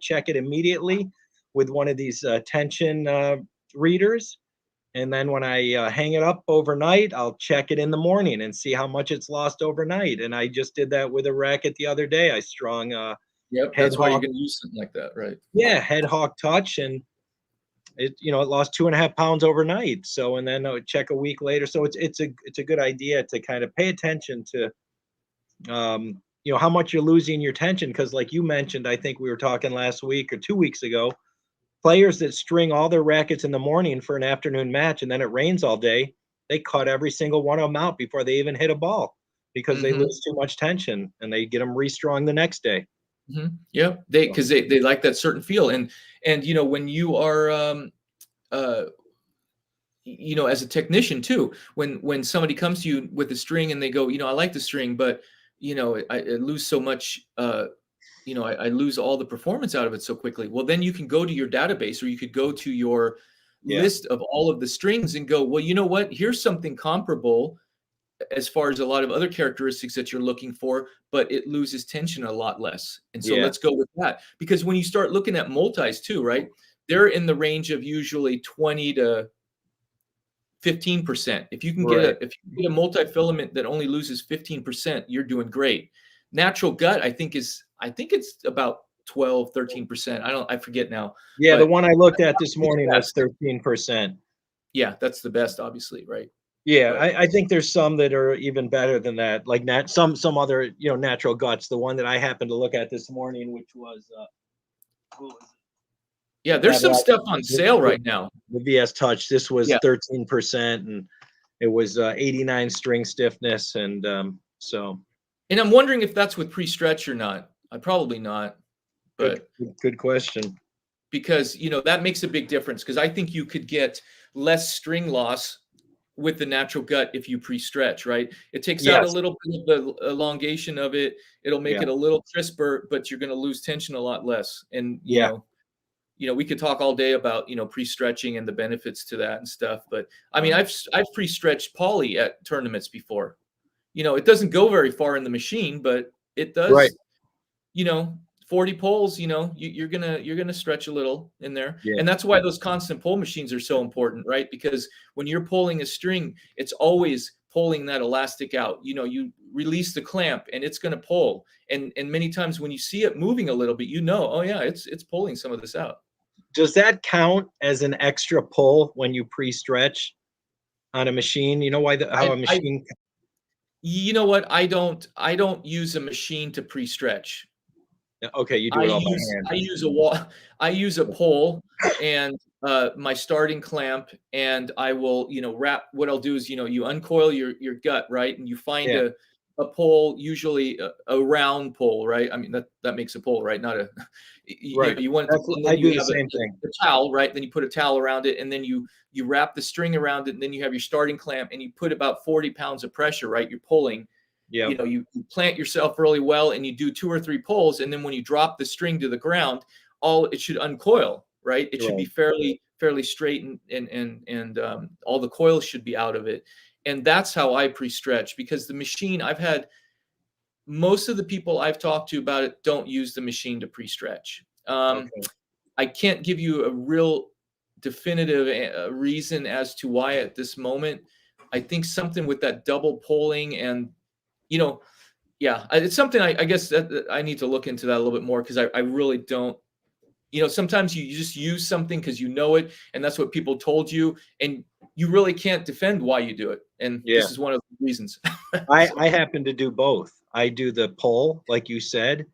check it immediately with one of these tension readers, and then when I hang it up overnight, I'll check it in the morning and see how much it's lost overnight. And I just did that with a racket the other day. I strung Yep, head that's why you're hawk, gonna use something like that, right? yeah, head hawk touch, and it lost 2.5 pounds overnight. So, and then I would check a week later. So it's a good idea to kind of pay attention to how much you're losing your tension, because like you mentioned, I think we were talking last week or 2 weeks ago, players that string all their rackets in the morning for an afternoon match and then it rains all day, they cut every single one of them out before they even hit a ball because they Mhm. lose too much tension and they get them restrung the next day. Mhm. Yep. They So, 'cause they like that certain feel, and when you are, uh, as a technician too, when somebody comes to you with a string and they go, "I like the string, but, I lose so much, I lose all the performance out of it so quickly." Well, then you can go to your database, or you could go to your yeah, list of all of the strings and go, "Well, you know what? Here's something comparable as far as a lot of other characteristics that you're looking for, but it loses tension a lot less. And so yeah, let's go with that." Because when you start looking at multis too, right? they're in the range of usually 20 to 15%. If you can get Right. a multifilament that only loses 15%, you're doing great. Natural gut, I think it's about 12, 13%. I forget now. Yeah, the But one I looked at this it's morning was best. 13%. Yeah, that's the best, obviously, right? Yeah, But I think there's some that are even better than that, like some other, natural guts. The one that I happened to look at this morning, which was, what was yeah, it? there's some stuff on sale right now. The VS Touch. This was Yeah. 13%, and it was 89 string stiffness, and so And I'm wondering if that's with pre-stretch or not. Probably not, but good question. because that makes a big difference, because I think you could get less string loss with the natural gut if you pre-stretch, right? It takes out a Yes. little bit of the elongation of it. It'll make Yeah. it a little crisper, but you're going to lose tension a lot less. And Yeah. we could talk all day about pre-stretching and the benefits to that and stuff. But I mean, Right. I've pre-stretched poly at tournaments before. It doesn't go very far in the machine, but it Right. does. 40 poles, you're gonna stretch a little in there. Yeah. And that's why those constant pull machines are so important, right? Because when you're pulling a string, it's always pulling that elastic out. You release the clamp and it's gonna pull. And many times when you see it moving a little bit, oh yeah, it's pulling some of this out. Does that count as an extra pull when you pre-stretch on a machine? You know why how a machine? You know what? I don't use a machine to pre-stretch. Okay, you do it all by hand. I use a wall. I use a pole and my starting clamp, and I will wrap. What I'll do is you uncoil your gut, right, and you find Yeah. a pole, usually a round pole, right? I mean that makes a pole, right? Not a Right. you want it to, and I then do you the have same thing. a towel, right? Then you put a towel around it, and then you wrap the string around it, and then you have your starting clamp, and you put about 40 pounds of pressure, right? You're pulling. Yeah. You plant yourself really well, and you do 2 or 3 pulls, and then when you drop the string to the ground, it should uncoil, right? It should be fairly straight, and all the coils should be out of it. And that's how I pre-stretch, because the machine, I've had most of the people I've talked to about it don't use the machine to pre-stretch. Okay. I can't give you a real definitive reason as to why at this moment. I think something with that double polling and yeah, it's something I guess that I need to look into that a little bit more, because I really don't. Sometimes you just use something because you know it, and that's what people told you, and you really can't defend why you do it. And Yeah. this is one of the reasons. I happen to do both. I do the pull, like you said,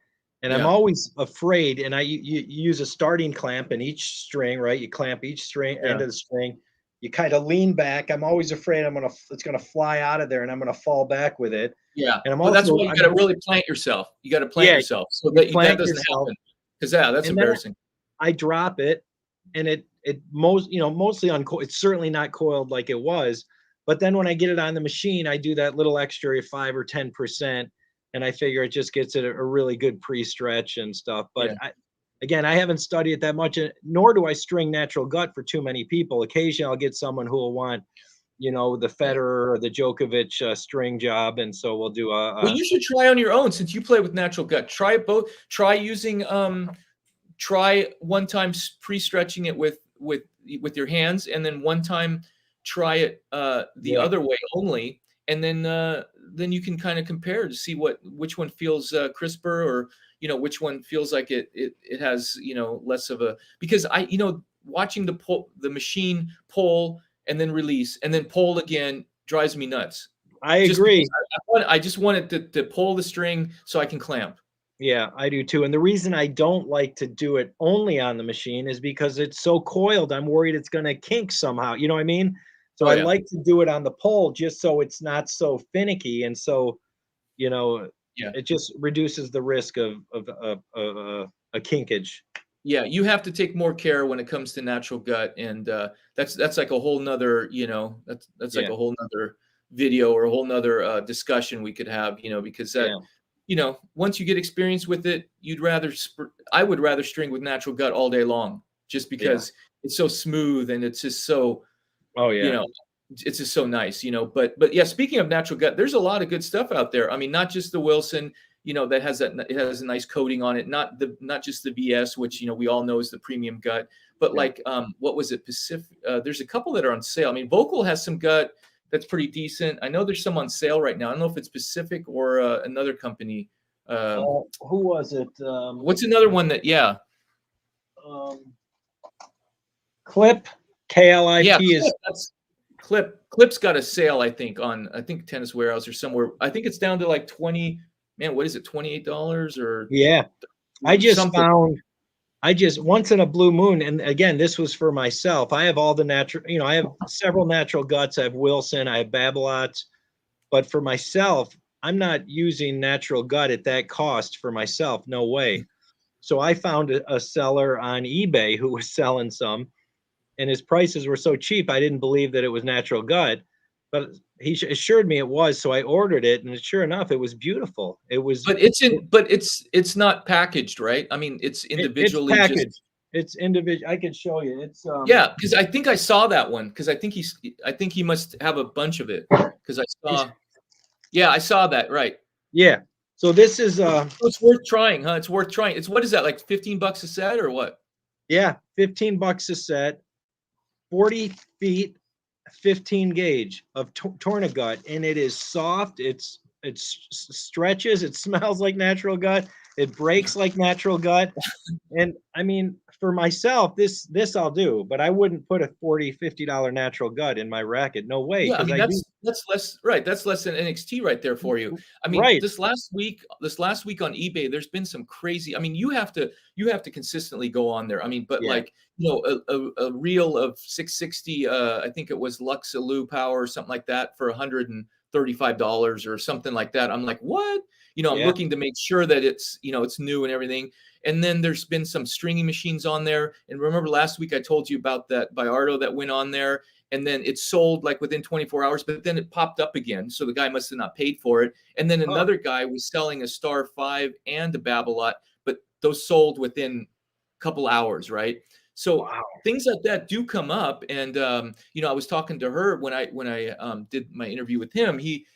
and I'm Yeah. always afraid. And you use a starting clamp in each string, right? You clamp each string end Yeah. of the string. You kind of lean back. I'm always afraid it's gonna fly out of there, and I'm gonna fall back with it. Yeah. And I'm Well, that's also why you got to really plant yourself. You got to plant Yeah, yourself so you that plant doesn't yourself, happen. Because that's and then embarrassing. I drop it, and it mostly uncoiled. It's certainly not coiled like it was. But then when I get it on the machine, I do that little extra 5 or 10%, and I figure it just gets it a really good pre-stretch and stuff. But Yeah. Again, I haven't studied it that much, nor do I string natural gut for too many people. Occasionally, I'll get someone who will want, the Federer or the Djokovic string job, and so we'll do Well, you should try on your own, since you play with natural gut. Try it both. Try using try one time pre-stretching it with your hands, and then one time try it the other way only, and then you can kind of compare to see which one feels crisper, or which one feels like it has less of a, because watching the machine pull and then release and then pull again drives me nuts. I Just agree. because I just want it to pull the string so I can clamp. Yeah, I do too. And the reason I don't like to do it only on the machine is because it's so coiled. I'm worried it's going to kink somehow. You know what I mean? So Oh, I yeah. like to do it on the pole just so it's not so finicky, and so Yeah. it just reduces the risk of a kinkage. Yeah, you have to take more care when it comes to natural gut, and that's like a whole nother, that's like Yeah. a whole nother video or a whole nother discussion we could have, because that, once you get experience with it, I would rather string with natural gut all day long, just because it's so smooth and it's just so, Oh yeah. it's just so nice, but yeah, speaking of natural gut, there's a lot of good stuff out there. I mean, not just the Wilson, that has it has a nice coating on it, not just the VS, which we all know is the premium gut, but like what was it, Pacific? There's a couple that are on sale. I mean, Vocal has some gut that's pretty decent. I know there's some on sale right now. I don't know if it's Pacific or another company. Who was it? What's another one that? Yeah. Clip, KLIP Yeah, is Clip's got a sale, I think Tennis Warehouse or somewhere. I think it's down to like 20. Man, what is it? $28 or I just something. found. I just once in a blue moon, and again, this was for myself. I have all the natural, I have several natural guts. I have Wilson, I have Babolat's, but for myself, I'm not using natural gut at that cost for myself. No way. So I found a seller on eBay who was selling some, and his prices were so cheap, I didn't believe that it was natural gut, but he assured me it was. So I ordered it, and sure enough, it was beautiful. It was, but it's not packaged, right? I mean, it's individually it's packaged. It's individual. I can show you. It's yeah, because I think I saw that one, because I think he must have a bunch of it, because I saw that, right? Yeah. So this is it's worth trying, huh? It's worth trying. It's, what is that, like $15 a set or what? Yeah, $15 a set, 40 feet, 15 gauge of Tornagut, and it is soft. It stretches. It smells like natural gut. It breaks like natural gut. And I mean, for myself, this I'll do, but I wouldn't put a $40-$50 natural gut in my racket. No way. Yeah, I mean, that's less, right? That's less than NXT right there for you. I mean, right. this last week on eBay, there's been some crazy. I mean, you have to consistently go on there. I mean, but like a reel of 660, I think it was Luxaloo Power or something like that for $135 or something like that. I'm like, what? I'm looking to make sure that it's it's new and everything. And then there's been some stringing machines on there. And remember last week I told you about that Biardo that went on there, and then it sold like within 24 hours, but then it popped up again. So the guy must have not paid for it. And then another guy was selling a Star 5 and a Babolat, but those sold within a couple hours, right? So things like that do come up. And I was talking to her when I did my interview with him. We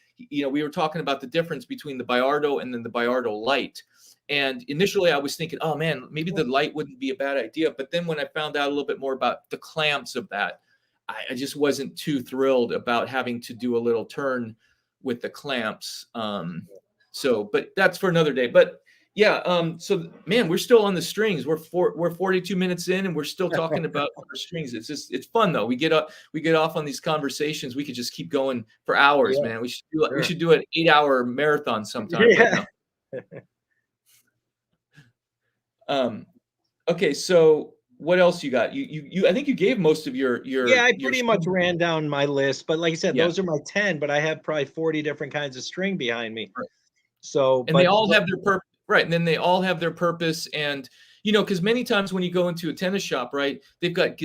were talking about the difference between the Biardo and then the Biardo Lite. And initially I was thinking, oh man, maybe the light wouldn't be a bad idea. But then when I found out a little bit more about the clamps of that, I just wasn't too thrilled about having to do a little turn with the clamps. But that's for another day. But yeah, so man, we're still on the strings. We're 42 minutes in, and we're still talking about our strings. It's fun though. We get off on these conversations. We could just keep going for hours, man. We should do an 8-hour marathon sometime. Yeah. Okay, so what else you got? You I think you gave most of your I pretty much ran down my list, but like I said, those are my 10, but I have probably 40 different kinds of string behind me. Right. So they all have their purpose, right? And then they all have their purpose. And because many times when you go into a tennis shop, right, they've got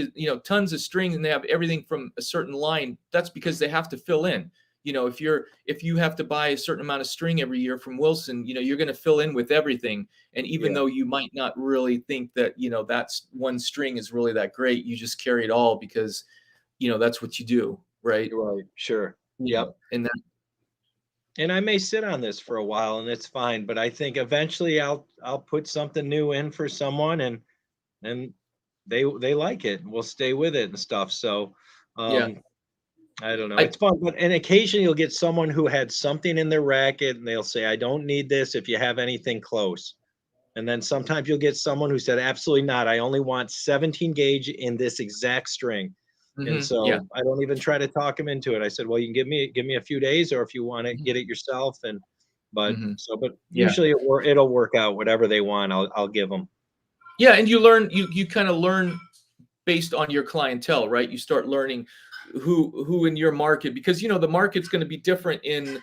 tons of string and they have everything from a certain line. That's because they have to fill in. If you have to buy a certain amount of string every year from Wilson, you're going to fill in with everything. And even though you might not really think that, that's one string is really that great, you just carry it all because, that's what you do. Right. Right. Sure. Yep. And I may sit on this for a while and it's fine, but I think eventually I'll put something new in for someone and they like it and we'll stay with it and stuff. So, I don't know. It's fun, and occasionally you'll get someone who had something in their racket and they'll say, I don't need this if you have anything close. And then sometimes you'll get someone who said, absolutely not. I only want 17 gauge in this exact string. And so I don't even try to talk them into it. I said, well, you can give me a few days, or if you want to get it yourself. But usually it'll work out. Whatever they want, I'll give them. Yeah. And you kind of learn based on your clientele, right? You start learning who in your market, because the market's going to be different in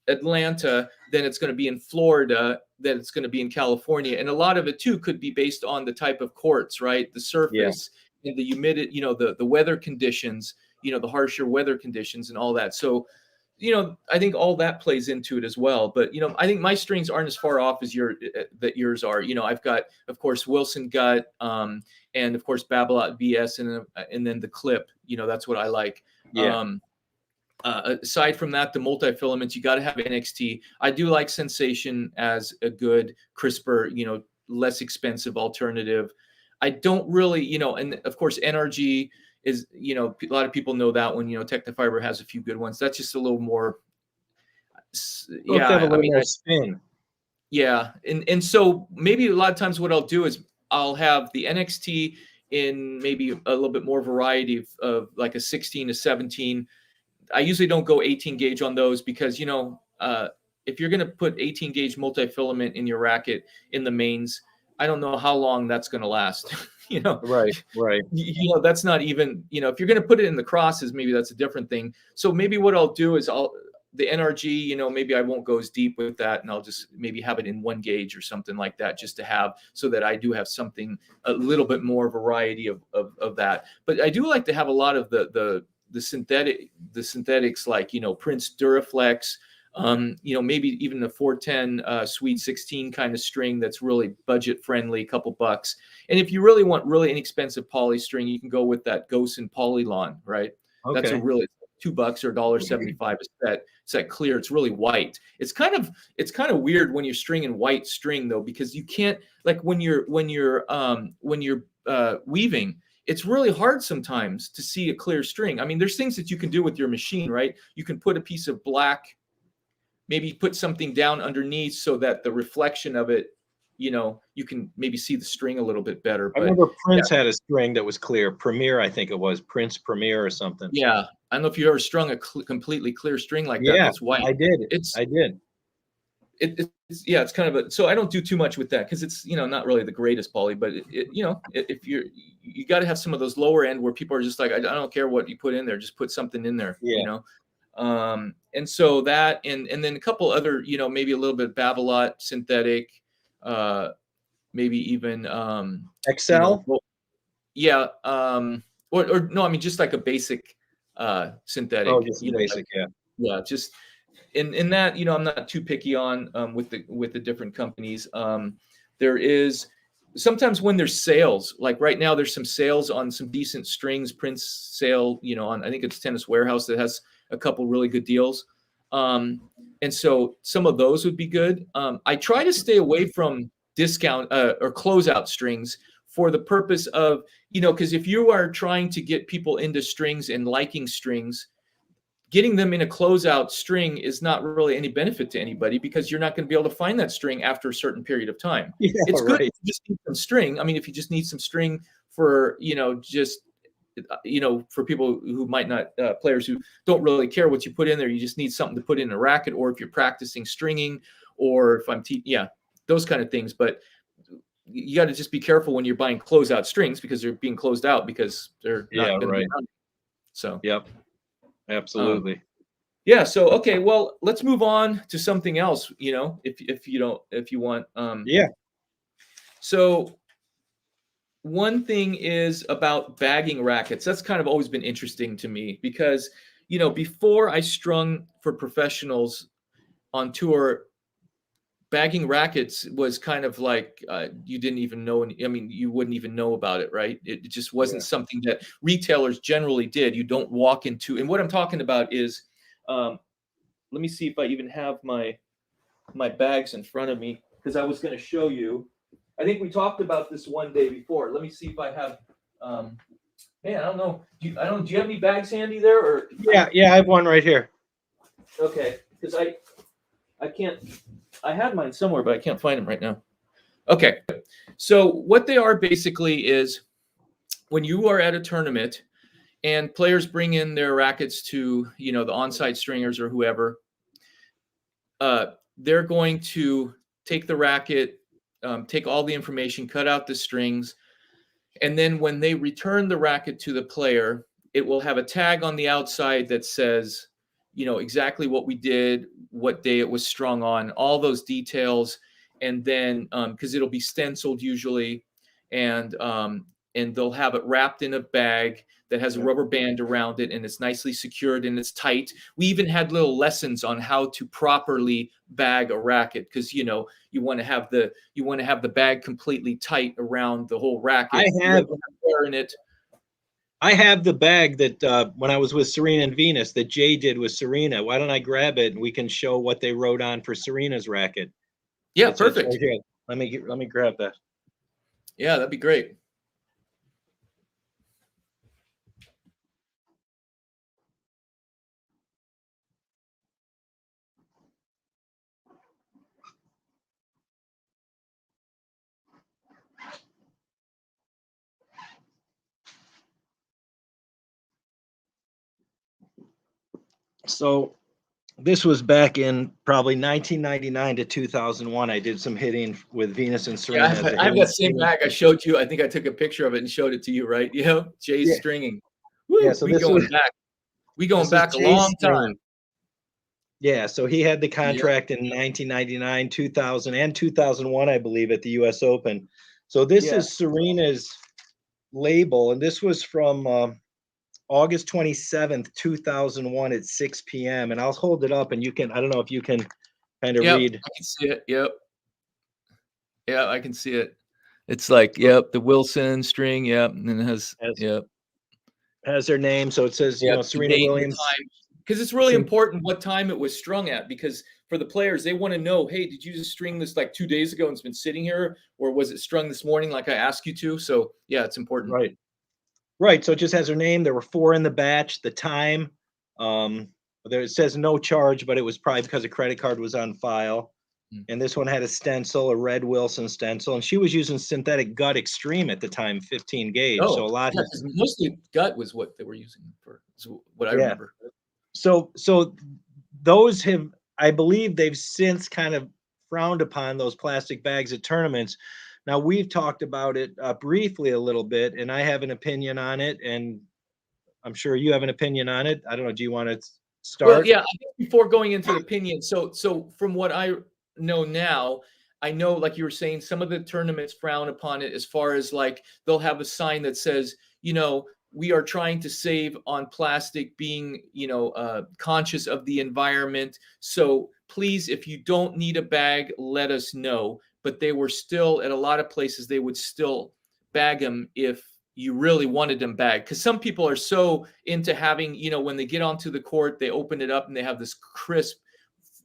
Atlanta than it's going to be in Florida, than it's going to be in California, and a lot of it too could be based on the type of courts, right? The surface and the humidity, the weather conditions, the harsher weather conditions and all that. So I think all that plays into it as well. But I think my strings aren't as far off as yours are. I've got, of course, Wilson gut, and of course Babolat VS, and then the clip. That's what I like. aside from that, the multi-filaments, you got to have NXT. I do like Sensation as a good, crisper, less expensive alternative. I don't really, and of course, NRG is, a lot of people know that one. Technofiber has a few good ones. That's just a little more, Supposed to have a little more spin. Yeah, and so maybe a lot of times what I'll do is I'll have the NXT in maybe a little bit more variety of like a 16 to 17. I usually don't go 18 gauge on those because, if you're going to put 18 gauge multi-filament in your racket in the mains, I don't know how long that's going to last. Right. That's not even, if you're going to put it in the crosses, maybe that's a different thing. So maybe what I'll do is the NRG, maybe I won't go as deep with that, and I'll just maybe have it in 1 gauge or something like that, just to have, so that I do have something, a little bit more variety of that. But I do like to have a lot of the synthetics, like, Prince Duraflex, maybe even the 410 Sweet 16 kind of string that's really budget friendly, couple bucks. And if you really want really inexpensive poly string, you can go with that Gosen Polylon, right? Okay. That's a really $2 or $1.75 a set. It's that clear. It's really white. It's kind of weird when you're stringing white string though, because you can't, like when you're weaving, it's really hard sometimes to see a clear string. I mean, there's things that you can do with your machine, right? You can put a piece of black, maybe put something down underneath so that the reflection of it, you can maybe see the string a little bit better. I remember Prince had a string that was clear. Premier, I think it was Prince Premier or something. Yeah, I don't know if you ever strung a completely clear string like that. That's white. I did. I did. It's kind of so I don't do too much with that because it's not really the greatest poly, but if you got to have some of those lower end where people are just like, I don't care what you put in there, just put something in there. And so that and then a couple other, maybe a little bit of Babolat synthetic, maybe even Excel. Or no, I mean just like a basic synthetic. Oh, just basic, just in that, I'm not too picky on with the different companies. There is sometimes when there's sales, like right now, there's some sales on some decent strings. Prince sale, on I think it's Tennis Warehouse that has a couple really good deals. And so some of those would be good. I try to stay away from discount or closeout strings for the purpose of, because if you are trying to get people into strings and liking strings, getting them in a closeout string is not really any benefit to anybody because you're not going to be able to find that string after a certain period of time. It's good if you just need some string. I mean, if you just need some string for, for people who might not, players who don't really care what you put in there, you just need something to put in a racket, or if you're practicing stringing, or if I'm, those kind of things. But you got to just be careful when you're buying closeout strings because they're being closed out because they're not going to be around. So, absolutely. So, okay, well, let's move on to something else, if you want. So one thing is about bagging rackets. That's kind of always been interesting to me because, before I strung for professionals on tour, bagging rackets was kind of like you didn't even know. I mean, you wouldn't even know about it, right? It just wasn't something that retailers generally did. You don't walk into. And what I'm talking about is, let me see if I even have my bags in front of me because I was going to show you. I think we talked about this one day before. Let me see if I have. Man, I don't know. Do you have any bags handy there? Or I have one right here. Okay, because I can't. I had mine somewhere, but I can't find them right now. Okay, so what they are basically is when you are at a tournament and players bring in their rackets to the on-site stringers or whoever, they're going to take the racket, take all the information, cut out the strings, and then when they return the racket to the player, it will have a tag on the outside that says, exactly what we did, what day it was strung on, all those details. And then, because it'll be stenciled usually, and they'll have it wrapped in a bag that has a rubber band around it, and it's nicely secured and it's tight. We even had little lessons on how to properly bag a racket because you want to have the bag completely tight around the whole racket. I have air in it. I have the bag that when I was with Serena and Venus that Jay did with Serena. Why don't I grab it and we can show what they wrote on for Serena's racket? Yeah, It's right perfect. here. Let me grab that. Yeah, that'd be great. So this was back in probably 1999 to 2001. I did some hitting with Venus and Yeah, Serena as a I have hitting that same team. bag I showed you. I think I took a picture of it and showed it to you, right? Yeah, Jay's Yeah, stringing. yeah. Woo, So this was we going this is back a Jay's long time. stringing. Yeah, so he had the Yeah, contract in 1999, 2000, and 2001, I believe, at the U.S. Open. So this yeah. is Serena's label, and this was from August 27th, 2001 at 6 p.m. And I'll hold it up and you can, I don't know if you can kind of Yep, read. I can see it. Yep. Yeah, I can see it. It's like, yep, the Wilson string, yep, and then it has, Has yep, has their name. So it says, yep, the Serena date and the Williams. time. Because it's really Sim- important what time it was strung at. Because for the players, they want to know, hey, did you just string this like 2 days ago and it's been sitting here, or was it strung this morning like I asked you to? So yeah, it's important. Right. Right. So it just has her name. There were 4 in the batch, the time. Um, there it says no charge, but it was probably because a credit card was on file. Mm. And this one had a stencil, a red Wilson stencil, and she was using synthetic gut extreme at the time, 15 gauge. Oh, So a lot yeah, has, because mostly gut was what they were using for, is what I yeah. remember. So those have, I believe they've since kind of frowned upon those plastic bags at tournaments. Now we've talked about it briefly a little bit, and I have an opinion on it, and I'm sure you have an opinion on it. I don't know. Do you want to Well, start? yeah, I think before going into the opinion, so from what I know now, I know, like you were saying, some of the tournaments frown upon it as far as like they'll have a sign that says, we are trying to save on plastic, being, conscious of the environment. So please, if you don't need a bag, let us know. But they were still, at a lot of places, they would still bag them if you really wanted them bagged, because some people are so into having, when they get onto the court, they open it up and they have this crisp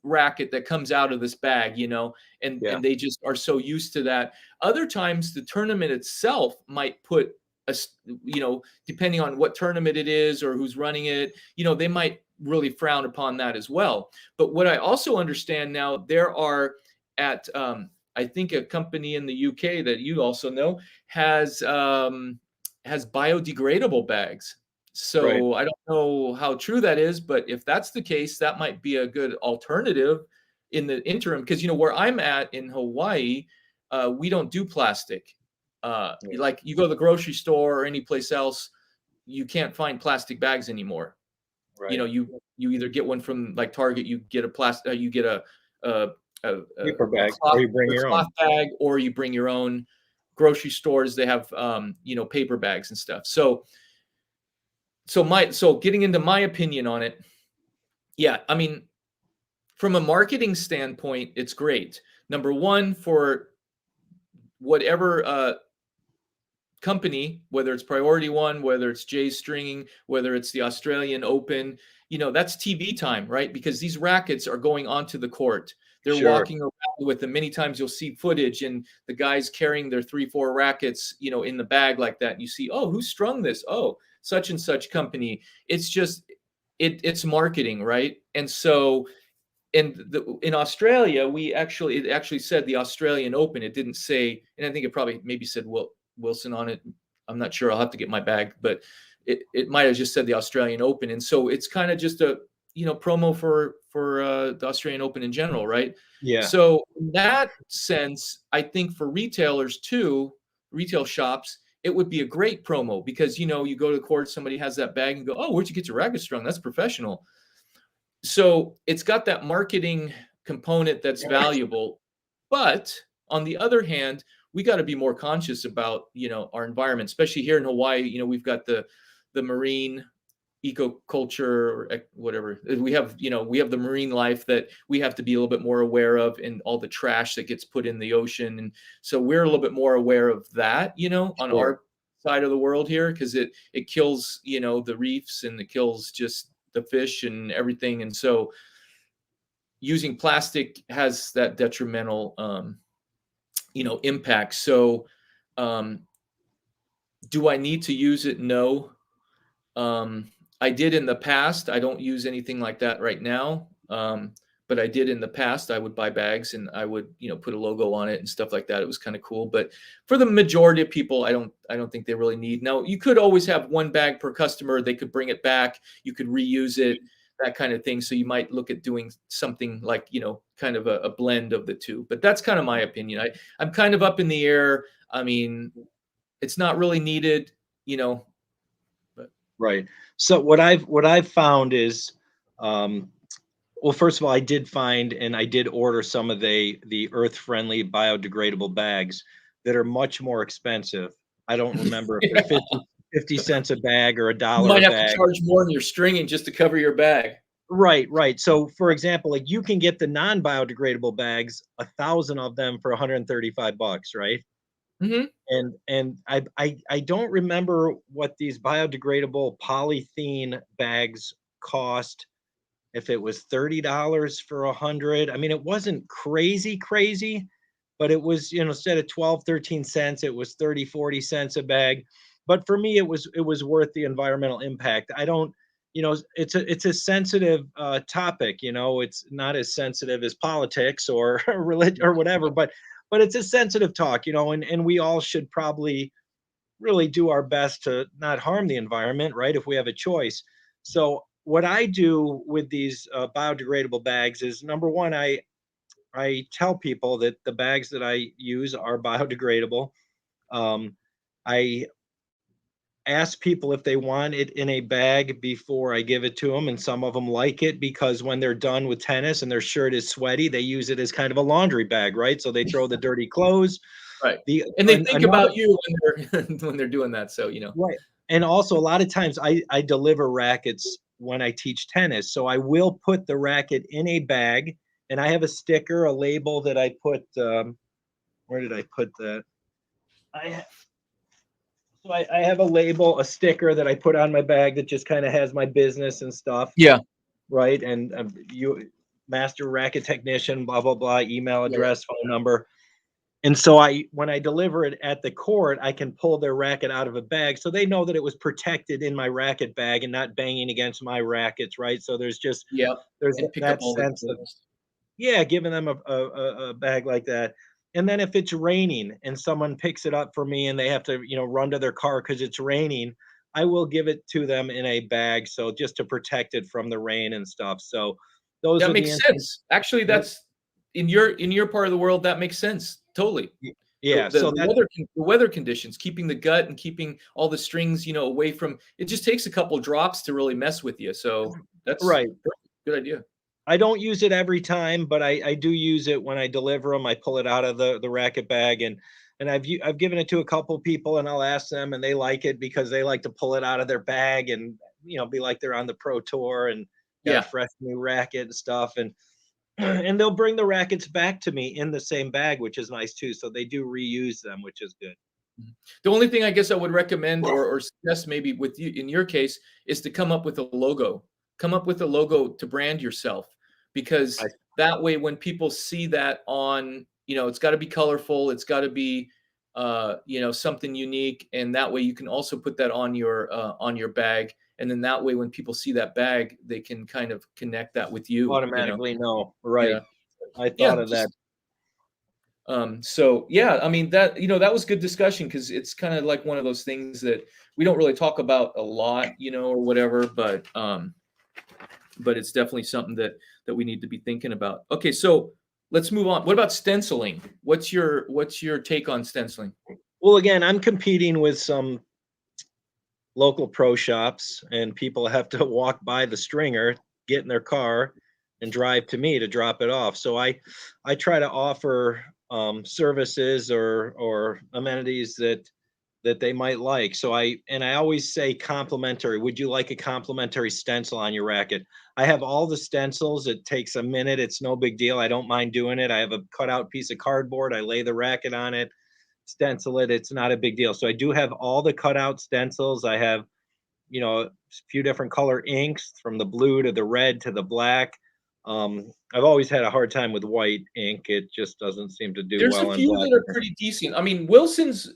racket that comes out of this bag, Yeah. and they just are so used to that. Other times the tournament itself might put a, depending on what tournament it is or who's running it, they might really frown upon that as well. But what I also understand now, there are at I think a company in the UK that you also know has biodegradable bags. Right. So I don't know how true that is, but if that's the case, that might be a good alternative in the interim. Because where I'm at in Hawaii, we don't do plastic. Yeah. Like you go to the grocery store or any place else, you can't find plastic bags anymore. Right. You either get one from like Target, you get a plastic, you get a a, Paper a bag, or cloth you bring a your cloth own. bag, or you bring your own. Grocery stores, they have paper bags and stuff. So getting into my opinion on it, yeah, I mean, from a marketing standpoint, it's great. Number one, for whatever company, whether it's Priority One, whether it's Jay's Stringing, whether it's the Australian Open, that's TV time, right? Because these rackets are going onto the court. They're Sure. walking around with them. Many times you'll see footage and the guys carrying their 3, 4 rackets, in the bag like that. And you see, oh, who strung this? Oh, such and such company. It's just, it's marketing, right? And so, in Australia, it actually said the Australian Open. It didn't say, and I think it probably maybe said Wilson on it. I'm not sure. I'll have to get my bag, but it might have just said the Australian Open. And so it's kind of just a promo for the Australian Open in general, right? Yeah. So in that sense, I think for retailers too, retail shops, it would be a great promo because you go to the court, somebody has that bag and go, oh, where'd you get your racket strung? That's professional. So it's got that marketing component that's valuable. But on the other hand, we got to be more conscious about, our environment, especially here in Hawaii. We've got the marine eco culture or whatever. We have the marine life that we have to be a little bit more aware of, and all the trash that gets put in the ocean. And so we're a little bit more aware of that, on Sure. our side of the world here, because it kills, you know, the reefs, and it kills just the fish and everything. And so using plastic has that detrimental you know, impact. So do I need to use it? No. I did in the past. I don't use anything like that right now. But I did in the past. I would buy bags and I would, you know, put a logo on it and stuff like that. It was kind of cool. But for the majority of people, I don't think they really need. Now, you could always have one bag per customer. They could bring it back. You could reuse it, that kind of thing. So you might look at doing something like, you know, kind of a blend of the two. But that's kind of my opinion. I'm kind of up in the air. I mean, it's not really needed, you know. But Right. So what I've found is, well, first of all, I did find and I did order some of the earth-friendly biodegradable bags that are much more expensive. I don't remember if they're yeah, 50 cents a bag or a you dollar might a have to bag. charge more in your stringing just to cover your bag. Right, right. So, for example, like you can get the non-biodegradable bags, 1,000 of them for 135 bucks, right? Hmm. And I don't remember what these biodegradable polythene bags cost. If it was $30 for 100, I mean, it wasn't crazy, crazy, but it was, you know, instead of 12, 13 cents, it was 30, 40 cents a bag. But for me, it was worth the environmental impact. I don't, you know, it's a sensitive topic, you know, it's not as sensitive as politics or religion or whatever, but it's a sensitive talk, you know, and we all should probably really do our best to not harm the environment, right? If we have a choice. So what I do with these biodegradable bags is number one, I tell people that the bags that I use are biodegradable. Um, I ask people if they want it in a bag before I give it to them, and some of them like it because when they're done with tennis and their shirt is sweaty, they use it as kind of a laundry bag, right? So they throw the dirty clothes. Right. The And they think another about you when they're when they're doing that. So, you know. Right. And also a lot of times I deliver rackets when I teach tennis. So I will put the racket in a bag and I have a sticker, a label that I put where did I put that? I I have a label, a sticker that I put on my bag that just kind of has my business and stuff, Yeah. right? And you master racket technician, blah blah blah, email Yeah. address, phone number. And so when I deliver it at the court, I can pull their racket out of a bag so they know that it was protected in my racket bag and not banging against my rackets, right? So Yeah. there's And pick up that all the sense of, germs. yeah, giving them a bag like that. And then if it's raining and someone picks it up for me and they have to, you know, run to their car because it's raining, I will give it to them in a bag. So just to protect it from the rain and stuff. So those That are the makes instances. sense. Actually, Yep. that's in your part of the world, that makes sense. Totally. Yeah. The weather conditions, keeping the gut and keeping all the strings, you know, away from it just takes a couple drops to really mess with you. So that's Right. perfect. Good idea. I don't use it every time, but I do use it when I deliver them. I pull it out of the racket bag and I've given it to a couple people and I'll ask them and they like it because they like to pull it out of their bag and you know be like they're on the pro tour and got a Yeah. fresh new racket and stuff and and they'll bring the rackets back to me in the same bag, which is nice too. So they do reuse them, which is good. Mhm. The only thing I guess I would recommend or suggest maybe with you in your case is to come up with a logo. Come up with a logo to brand yourself because I that way when people see that on, you know, it's got to be colorful, it's got to be you know, something unique, and that way you can also put that on your bag, and then that way when people see that bag, they can kind of connect that with you know. automatically know. Right. Yeah. I thought Yeah, of that. just so yeah, I mean that, you know, that was good discussion because it's kind of like one of those things that we don't really talk about a lot, you know, or whatever, but it's definitely something that we need to be thinking about. Okay, so let's move on. What about stenciling? What's your take on stenciling? Well, again, I'm competing with some local pro shops and people have to walk by the stringer, get in their car and drive to me to drop it off. So I try to offer services or amenities that they might like. So I always say complimentary. Would you like a complimentary stencil on your racket? I have all the stencils. It takes a minute. It's no big deal. I don't mind doing it. I have a cutout piece of cardboard. I lay the racket on it. stencil it. It's not a big deal. So I do have all the cutout stencils. I have, a few different color inks from the blue to the red to the black. I've always had a hard time with white ink. It just doesn't seem to do There's a well in few black. that are pretty decent. I mean, Wilson's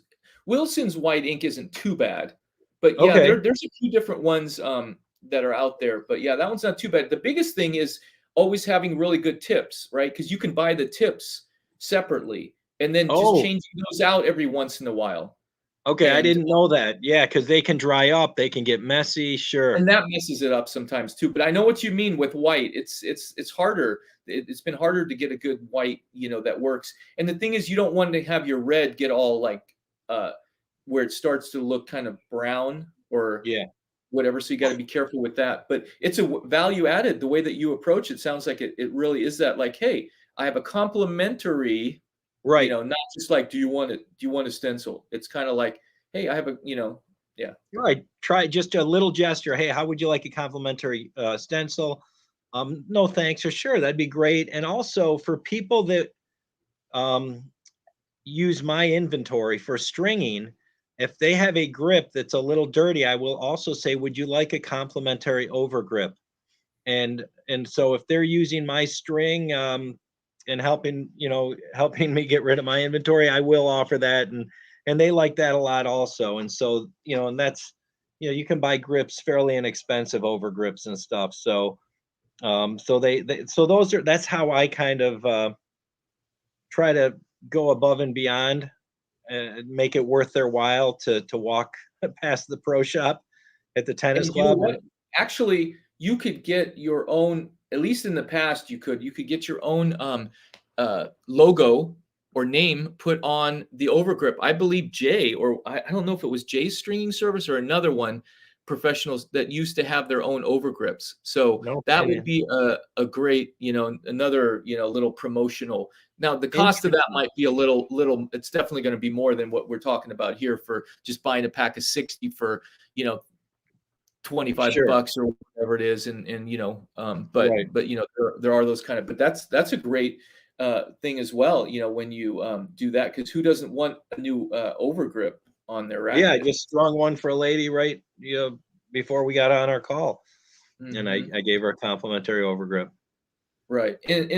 white ink isn't too bad, but yeah, Okay. there's a few different ones that are out there. But yeah, that one's not too bad. The biggest thing is always having really good tips, right? Because you can buy the tips separately, and then just Oh, changing those out every once in a while. okay. I And didn't know that. Yeah, because they can dry up. They can get messy. Sure. and that messes it up sometimes too. But I know what you mean with white. It's harder. It's been harder to get a good white, that works. And the thing is, you don't want to have your red get all like uh, where it starts to look kind of brown or Yeah. whatever. So you got to be careful with that. But it's a value added. The way that you approach it sounds like it really is that like, hey, I have a complimentary, Right. not just like, do you want it? Do you want a stencil? It's kind of like, hey, I have a, yeah. Right. Try just a little gesture. Hey, how would you like a complimentary stencil? No thanks, or sure, that'd be great. And also for people that um, use my inventory for stringing, if they have a grip that's a little dirty, I will also say, would you like a complimentary over grip? And so if they're using my string and helping me get rid of my inventory, I will offer that, and they like that a lot also. And so and that's you can buy grips fairly inexpensive over grips and stuff. So so that's how I kind of try to go above and beyond and make it worth their while to walk past the pro shop at the tennis And you know club. what? Actually, you could get your own, at least in the past, you could get your own logo or name put on the overgrip. I believe Jay, or I don't know if it was Jay's stringing service or another one, professionals that used to have their own overgrips. So No that would kidding. be a great, another, little promotional. Now the cost of that Interesting. might be a little, it's definitely going to be more than what we're talking about here for just buying a pack of 60 for, you know, 25 Sure. bucks or whatever it is. And Right. but there are those kind of, but that's a great thing as well, when you do that, because who doesn't want a new overgrip on their Yeah, I racket? just strung one for a lady right before we got on our call, and I Hmm. I gave her a complimentary overgrip. Right. And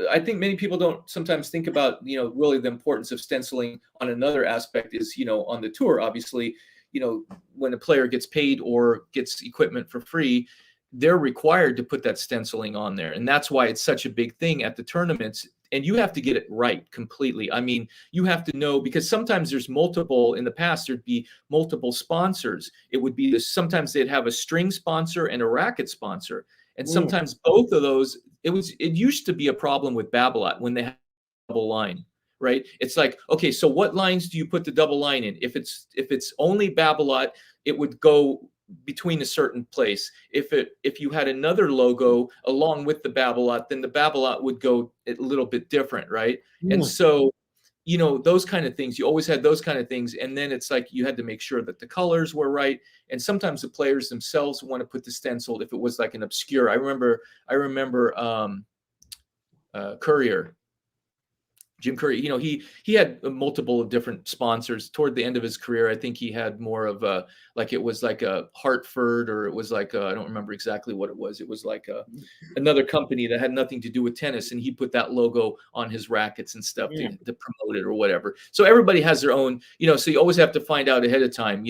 I think many people don't sometimes think about, really the importance of stenciling on another aspect is, on the tour, obviously, when a player gets paid or gets equipment for free, they're required to put that stenciling on there. And that's why it's such a big thing at the tournaments. And you have to get it right completely. I mean, you have to know, because sometimes there's multiple, in the past, there'd be multiple sponsors. It would be sometimes they'd have a string sponsor and a racket sponsor. And Mm, sometimes both of those, it used to be a problem with Babolat when they had double line, right? It's like, okay, so what lines do you put the double line in? If it's only Babolat, it would go between a certain place. If you had another logo along with the Babolat, then the Babolat would go a little bit different, right? And mm. so those kind of things, you always had those kind of things. And then it's like you had to make sure that the colors were right. And sometimes the players themselves want to put the stencil if it was like an obscure. I remember Courier, Jim Curry, he had multiple of different sponsors toward the end of his career. I think he had more of a, like, it was like a Hartford, or it was like I don't remember exactly what it was. It was like another company that had nothing to do with tennis, and he put that logo on his rackets and stuff to, Mm. to promote it or whatever. So everybody has their own, so you always have to find out ahead of time,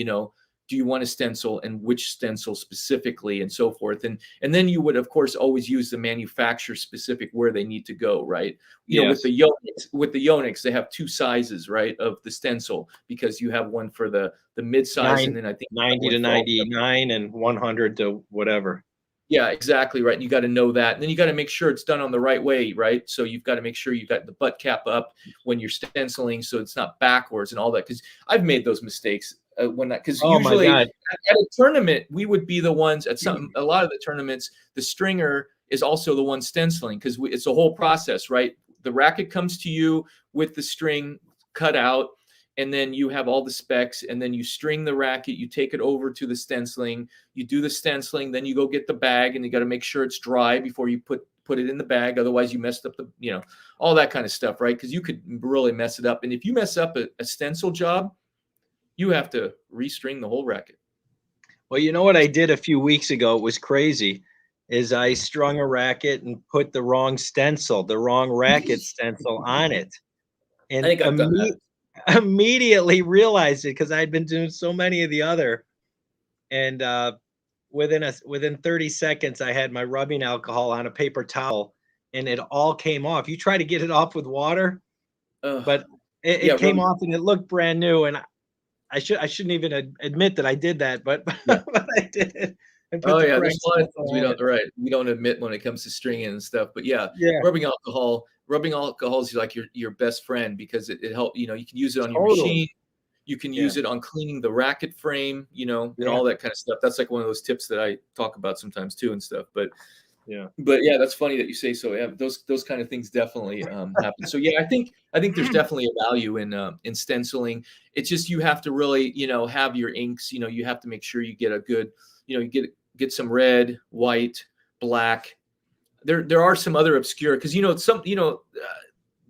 do you want a stencil and which stencil specifically and so forth. And then you would, of course, always use the manufacturer specific where they need to go, right? With Yes. the Yonex, they have two sizes, right, of the stencil, because you have one for the mid size, and Nine, then I think you have 90 one to for all. 99 and 100 to whatever. Yeah, exactly right. And you got to know that. And then you got to make sure it's done on the right way, right? So you've got to make sure you got the butt cap up when you're stenciling, so it's not backwards and all that. Because I've made those mistakes because Oh my usually God. at a tournament we would be the ones at a lot of the tournaments. The stringer is also the one stenciling, because it's a whole process, right? The racket comes to you with the string cut out, and then you have all the specs, and then you string the racket, you take it over to the stenciling, you do the stenciling, then you go get the bag, and you got to make sure it's dry before you put put it in the bag. Otherwise you messed up the, all that kind of stuff, right? Because you could really mess it up. And if you mess up a stencil job, you have to restring the whole racket. Well, you know what I did a few weeks ago? It was crazy. Is I strung a racket and put the wrong racket stencil on it, I and think I've done that. immediately realized it because I'd been doing so many of the other, and within 30 seconds, I had my rubbing alcohol on a paper towel, and it all came off. You try to get it off with water, but it came off and it looked brand new. And I shouldn't even admit that I did that, but, but I did it. Oh yeah, there's a lot of things we don't admit when it comes to stringing and stuff. But yeah, rubbing alcohol is like your best friend because it helps. You can use it on your machine. You can use it on cleaning the racket frame, and all that kind of stuff. That's like one of those tips that I talk about sometimes too and stuff. But yeah, that's funny that you say so. Yeah, those kind of things definitely happen. So yeah, I think there's definitely a value in stenciling. It's just you have to really have your inks. You have to make sure you get a good you get some red, white, black. There are some other obscure because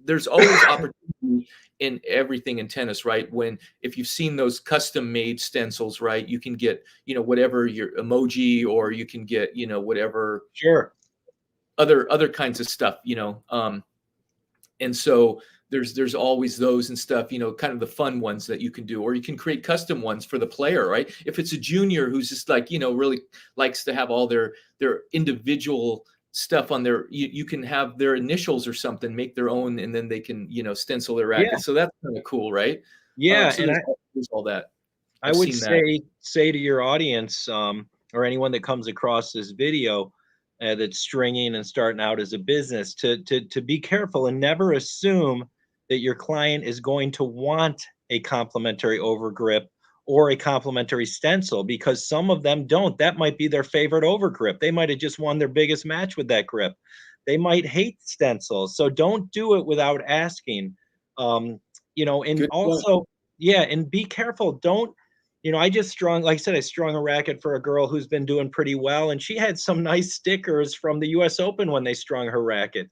there's always opportunity in everything in tennis, right? If you've seen those custom made stencils, right, you can get whatever your emoji, or you can get whatever other kinds of stuff, and so there's always those and stuff, kind of the fun ones that you can do, or you can create custom ones for the player, right? If it's a junior who's just like really likes to have all their individual stuff on there, you can have their initials or something, make their own, and then they can stencil their racket. So that's kind of cool, right? So and there's all that. I would say to your audience, or anyone that comes across this video that's stringing and starting out as a business, to be careful and never assume that your client is going to want a complimentary overgrip or a complimentary stencil, because some of them don't. That might be their favorite overgrip. They might have just won their biggest match with that grip. They might hate stencils. So don't do it without asking. And also, and be careful. Don't, I just strung, like I said, I strung a racket for a girl who's been doing pretty well, and she had some nice stickers from the US Open when they strung her racket.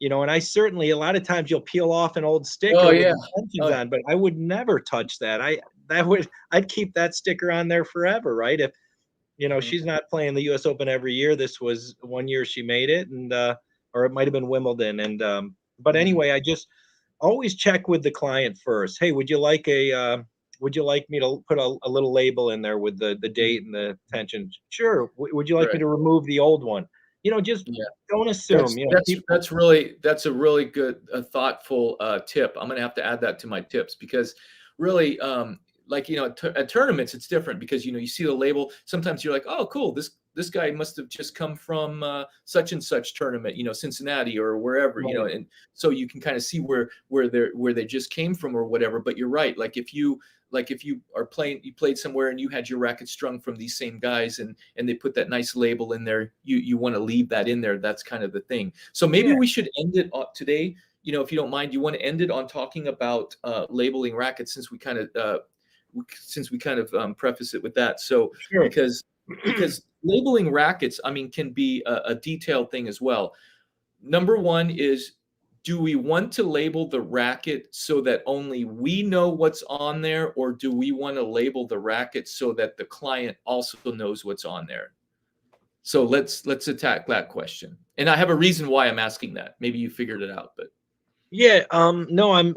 And I certainly, a lot of times you'll peel off an old sticker with intentions on, but I would never touch that. I'd keep that sticker on there forever, right? If she's not playing the US Open every year. This was one year she made it, and or it might have been Wimbledon. And but anyway, I just always check with the client first. Hey, would you like me to put a little label in there with the date and the tension? Sure. Would you like me to remove the old one? Just don't assume. That's a really good, thoughtful tip. I'm gonna have to add that to my tips, because really, at tournaments it's different, because you see the label. Sometimes you're like, oh, cool, this guy must have just come from such and such tournament, Cincinnati or wherever, and so you can kind of see where they just came from or whatever. But you're right. If you played somewhere and you had your racket strung from these same guys, and they put that nice label in there, you want to leave that in there. That's kind of the thing. So maybe we should end it today. If you don't mind, you want to end it on talking about labeling rackets, since we kind of preface it with that. So because labeling rackets, can be a detailed thing as well. Number one is, do we want to label the racket so that only we know what's on there, or do we want to label the racket so that the client also knows what's on there? So let's attack that question. And I have a reason why I'm asking that. Maybe you figured it out, but no, I'm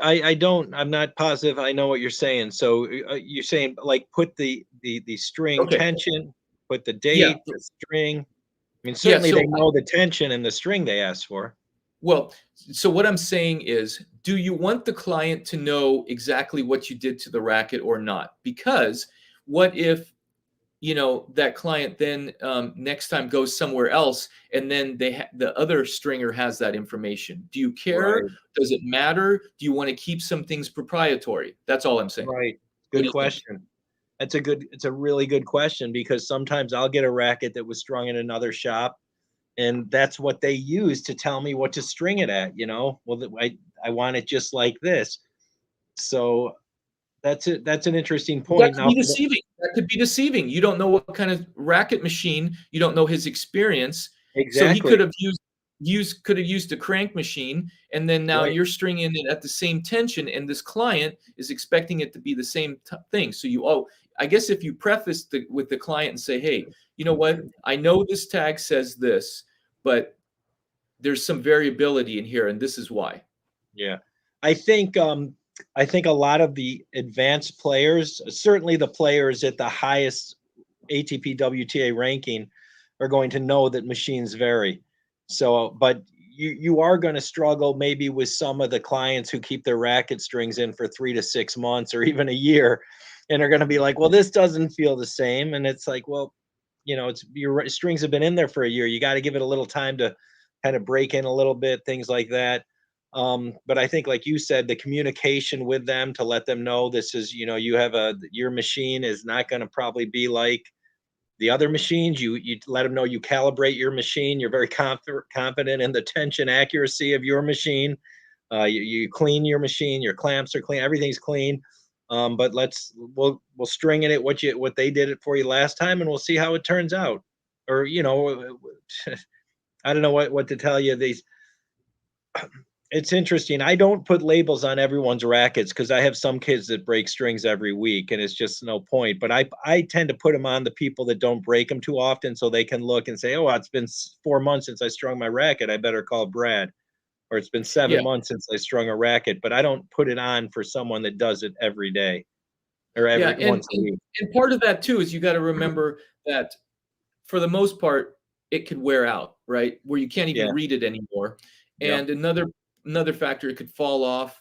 not positive I know what you're saying. So you're saying put the string tension, put the date, the string. Certainly they know the tension and the string they asked for. Well, so what I'm saying is, do you want the client to know exactly what you did to the racket or not? Because what if, that client then next time goes somewhere else, and then the other stringer has that information? Do you care? Right. Does it matter? Do you want to keep some things proprietary? That's all I'm saying. Right. Good question. It's a really good question, because sometimes I'll get a racket that was strung in another shop, and that's what they use to tell me what to string it at. Well, I want it just like this. So that's it. That's an interesting point. That could be deceiving. That could be deceiving. You don't know what kind of racket machine. You don't know his experience. Exactly. So he could have used could have used a crank machine, and then now Right. you're stringing it at the same tension, and this client is expecting it to be the same thing. So I guess if you preface with the client and say, hey, you know what, I know this tag says this, but there's some variability in here, and this is why. Yeah. I think I think a lot of the advanced players, certainly the players at the highest ATP WTA ranking, are going to know that machines vary. So, but you are going to struggle maybe with some of the clients who keep their racket strings in for 3 to 6 months or even a year, and are going to be like, well, this doesn't feel the same. And it's like, well, it's your strings have been in there for a year. You got to give it a little time to kind of break in a little bit, things like that. But I think, like you said, the communication with them to let them know this is, you have your machine is not going to probably be like the other machines. You let them know you calibrate your machine. You're very confident in the tension accuracy of your machine. You clean your machine. Your clamps are clean. Everything's clean. But we'll string in it what they did it for you last time, and we'll see how it turns out. Or I don't know what to tell you. It's interesting. I don't put labels on everyone's rackets because I have some kids that break strings every week, and it's just no point. But I tend to put them on the people that don't break them too often, so they can look and say, "Oh, it's been 4 months since I strung my racket. I better call Brad." Or it's been Yeah. 7 months since I strung a racket. But I don't put it on for someone that does it every day or Yeah, every once a week. and part of that too is you got to remember that for the most part, it could wear out, right? Where you can't even Yeah. read it anymore. Yep. And another factor, it could fall off,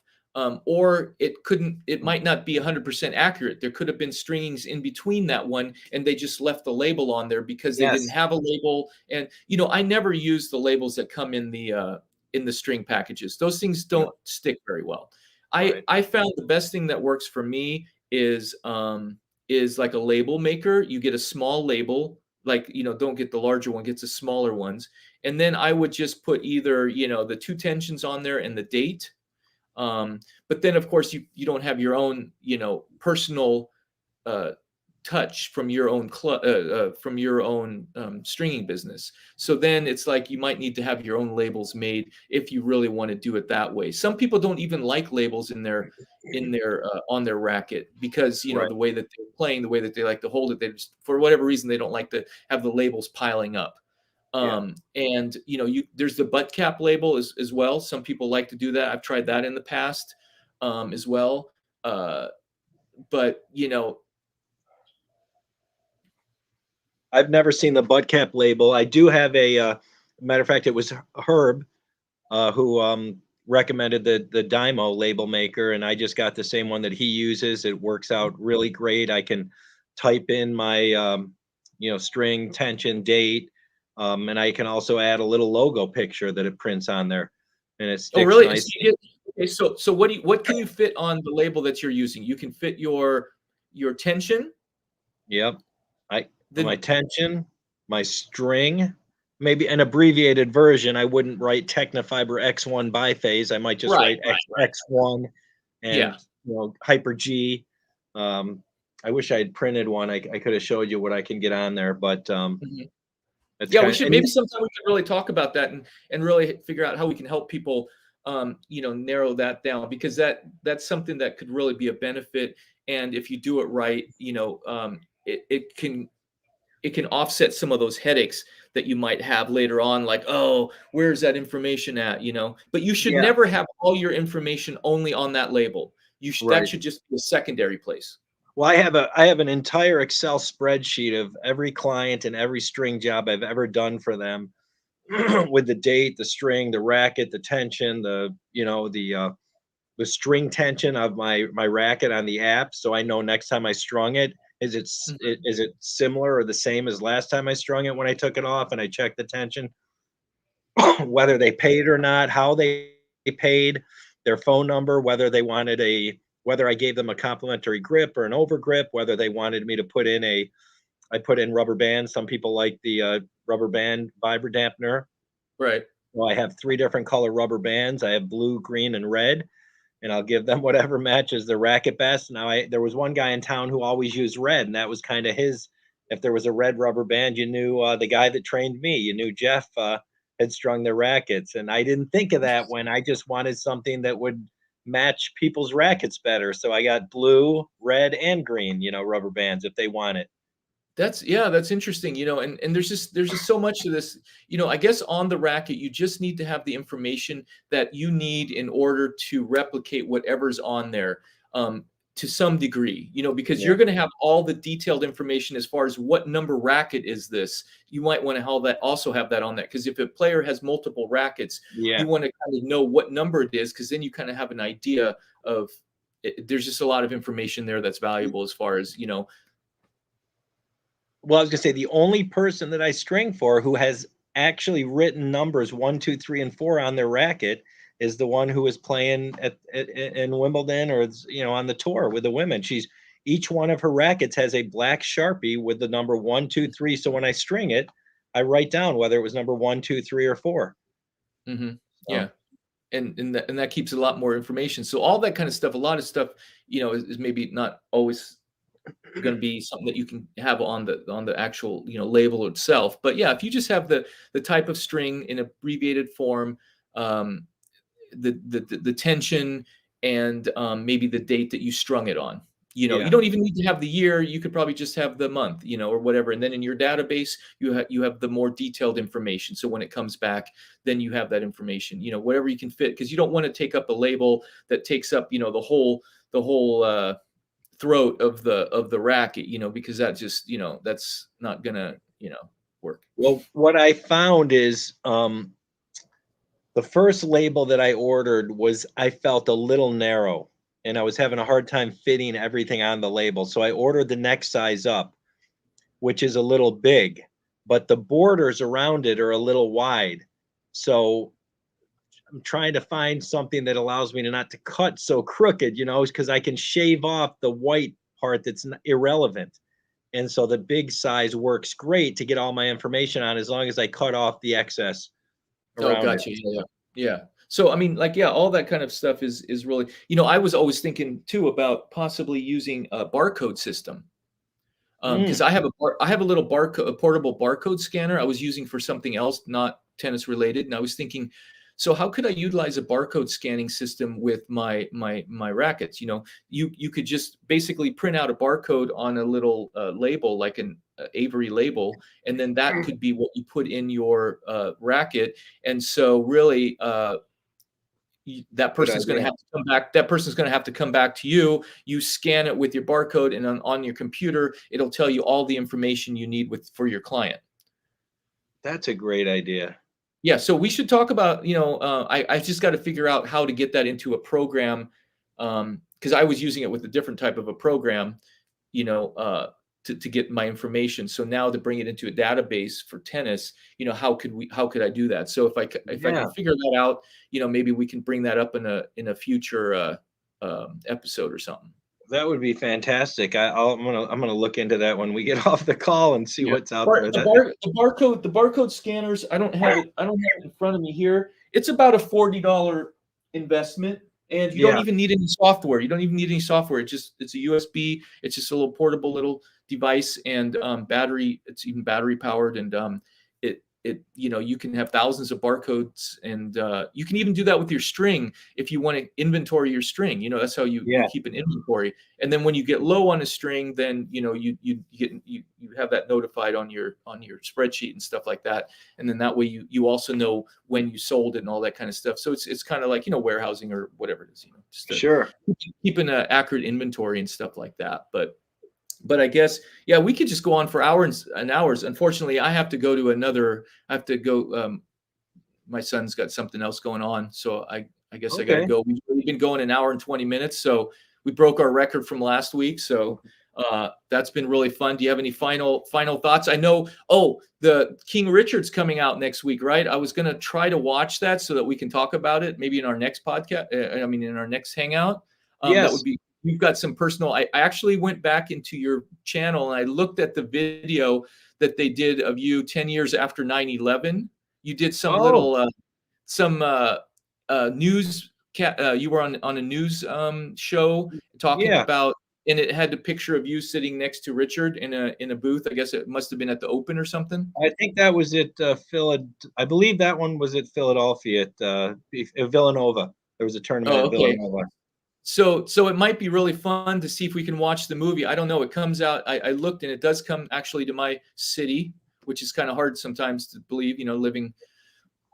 or it might not be 100% accurate. There could have been stringings in between that one, and they just left the label on there because they didn't Yes. have a label. And I never use the labels that come in the string packages. Those things Yep. don't stick very well. Right. I found the best thing that works for me is like a label maker. You get a small label, like, don't get the larger one, get the smaller ones. And then I would just put either, the two tensions on there and the date. But then of course you don't have your own, personal uh, touch from your own stringing business. So then it's like you might need to have your own labels made if you really want to do it that way. Some people don't even like labels in their on their racket because Right. the way that they're playing, the way that they like to hold it, they just, for whatever reason, they don't like to have the labels piling up. Yeah. And there's the butt cap label as well. Some people like to do that. I've tried that in the past as well. But I've never seen the butt cap label. I do have matter of fact, it was Herb who recommended the Dymo label maker, and I just got the same one that he uses. It works out really great. I can type in my string, tension, date, and I can also add a little logo picture that it prints on there, and it Oh, sticks really? nice. Okay, so what can you fit on the label that you're using? You can fit your tension. Yep. My Then tension, my string, maybe an abbreviated version. I wouldn't write Technofiber X1 biphase. I might just right, write right. X1 and Yeah. Hyper G. I wish I had printed one. I could have showed you what I can get on there, but Mhm. it's Yeah, we kind of should, maybe sometime we can really talk about that and really figure out how we can help people narrow that down, because that's something that could really be a benefit. And if you do it right, it can offset some of those headaches that you might have later on, like, oh, where's that information at, but you should yeah, never have all your information only on that label. That right. should just be a secondary place. Well, I have an entire Excel spreadsheet of every client and every string job I've ever done for them with the date, the string, the racket, the tension, the string tension of my racket on the app, so I know next time I strung it, Mhm. is it similar or the same as last time I strung it when I took it off and I checked the tension, whether they paid or not, how they paid, their phone number, whether I gave them a complimentary grip or an over grip, whether they wanted me to I put in rubber bands. Some people like the rubber band vibra dampener. Right. Well, I have 3 different color rubber bands. I have blue, green, and red, and I'll give them whatever matches their racket best. There was one guy in town who always used red, and that was kind of his. If there was a red rubber band, you knew the guy that trained me. You knew Jeff had strung their rackets. And I didn't think of that when I just wanted something that would match people's rackets better. So I got blue, red, and green, rubber bands if they want it. That's interesting, and there's just so much to this, I guess on the racket, you just need to have the information that you need in order to replicate whatever's on there, to some degree, because Yeah. you're going to have all the detailed information as far as what number racket is this. You might want to also have that on that, because if a player has multiple rackets, Yeah. you want to kind of know what number it is, because then you kind of have an idea of there's just a lot of information there that's valuable as far as, Well, I was gonna say the only person that I string for who has actually written numbers 1, 2, 3, and 4 on their racket is the one who is playing in Wimbledon, or on the tour with the women. Each one of her rackets has a black Sharpie with the number 1, 2, 3. So when I string it, I write down whether it was number 1, 2, 3, or 4. Mm-hmm. So, Yeah. And that keeps a lot more information. So all that kind of stuff, a lot of stuff, is maybe not always going to be something that you can have on the actual label itself. But yeah, if you just have the type of string in abbreviated form, the tension, and maybe the date that you strung it on. You yeah, don't even need to have the year. You could probably just have the month, or whatever. And then in your database, you have the more detailed information. So when it comes back, then you have that information. Whatever you can fit, because you don't want to take up a label that takes up the whole throat of the racket. Because that just that's not gonna work. well, what I found is the first label that I ordered I felt a little narrow, and I was having a hard time fitting everything on the label. So I ordered the next size up, which is a little big, but the borders around it are a little wide. So I'm trying to find something that allows me to not to cut so crooked, because I can shave off the white part that's irrelevant. And so the big size works great to get all my information on, as long as I cut off the excess Oh, around gotcha. it. Yeah. So, I mean, like, yeah, all that kind of stuff is really, I was always thinking too about possibly using a barcode system. Because Mm. I have a little a portable barcode scanner I was using for something else, not tennis related. And I was thinking, so how could I utilize a barcode scanning system with my rackets? You could just basically print out a barcode on a little label, like an Avery label, and then that could be what you put in your racket. And so really, that Good person's going to idea. have to come back. That person's going to have to come back to you. You scan it with your barcode, and on your computer, it'll tell you all the information you need for your client. That's a great idea. Yeah, so we should talk about, I just got to figure out how to get that into a program, because I was using it with a different type of a program, to get my information. So now to bring it into a database for tennis, how could I do that? So if I Yeah, can figure that out, maybe we can bring that up in a future episode or something. that would be fantastic. I'm gonna look into that when we get off the call and see Yeah. what's out there. The barcode scanners, I don't have it in front of me here. It's about a $40 investment, and you don't Yeah, even need any software. You don't even need any software. It's a USB. It's just a little portable little device, and battery. It's even battery powered, and you can have thousands of barcodes, and you can even do that with your string if you want to inventory your string. That's how you yeah, keep an inventory. And then when you get low on a string, then you have that notified on your spreadsheet and stuff like that. And then that way you also know when you sold it and all that kind of stuff. So it's kind of like warehousing or whatever it is. Just sure. keeping an accurate inventory and stuff like that. But I guess, yeah, we could just go on for hours and hours. Unfortunately, I have to go. My son's got something else going on. So I guess I got to Okay. go. We've been going an hour and 20 minutes. So we broke our record from last week. So that's been really fun. Do you have any final thoughts? I know, the King Richard's coming out next week, right? I was going to try to watch that so that we can talk about it maybe in our next podcast. In our next hangout. That would Yes. be. You've got some personal. I actually went back into your channel and I looked at the video that they did of you 10 years after 9/11. You did some Oh, little news. You were on a news show talking yeah. about and it had the picture of you sitting next to Richard in a booth. I guess it must have been at the Open or something. I think that was at I believe that one was at Philadelphia at Villanova. There was a tournament Oh, at okay. Villanova. So it might be really fun to see if we can watch the movie. I don't know. It comes out. I looked, and it does come actually to my city, which is kind of hard sometimes to believe. Living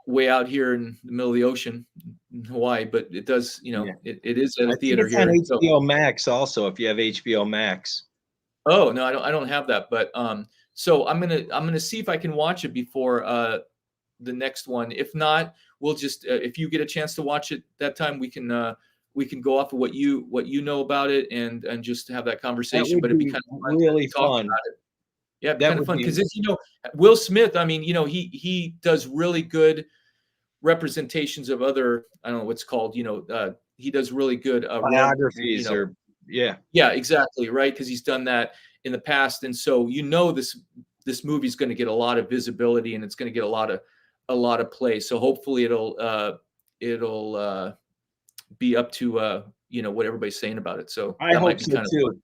way out here in the middle of the ocean in Hawaii, but it does. Yeah. It is at a I think theater it's on here. So, HBO Max also, if you have HBO Max. oh no, I don't have that. But so I'm gonna see if I can watch it before the next one. If not, we'll just if you get a chance to watch it that time, we can go off of what you know about it and just have that That conversation. would But it'd be be kind of fun really to talk fun. about it. Yeah, it'd be That kind of would fun be because Will Smith. I mean, he does really good representations of other. I don't know what's called. He does really good role. biographies or yeah. Yeah, exactly, right, because he's done that in the past, and so this movie's going to get a lot of visibility, and it's going to get a lot of play. So hopefully it'll be up to what everybody's saying about it. So I that might hope be so kind of fun. too.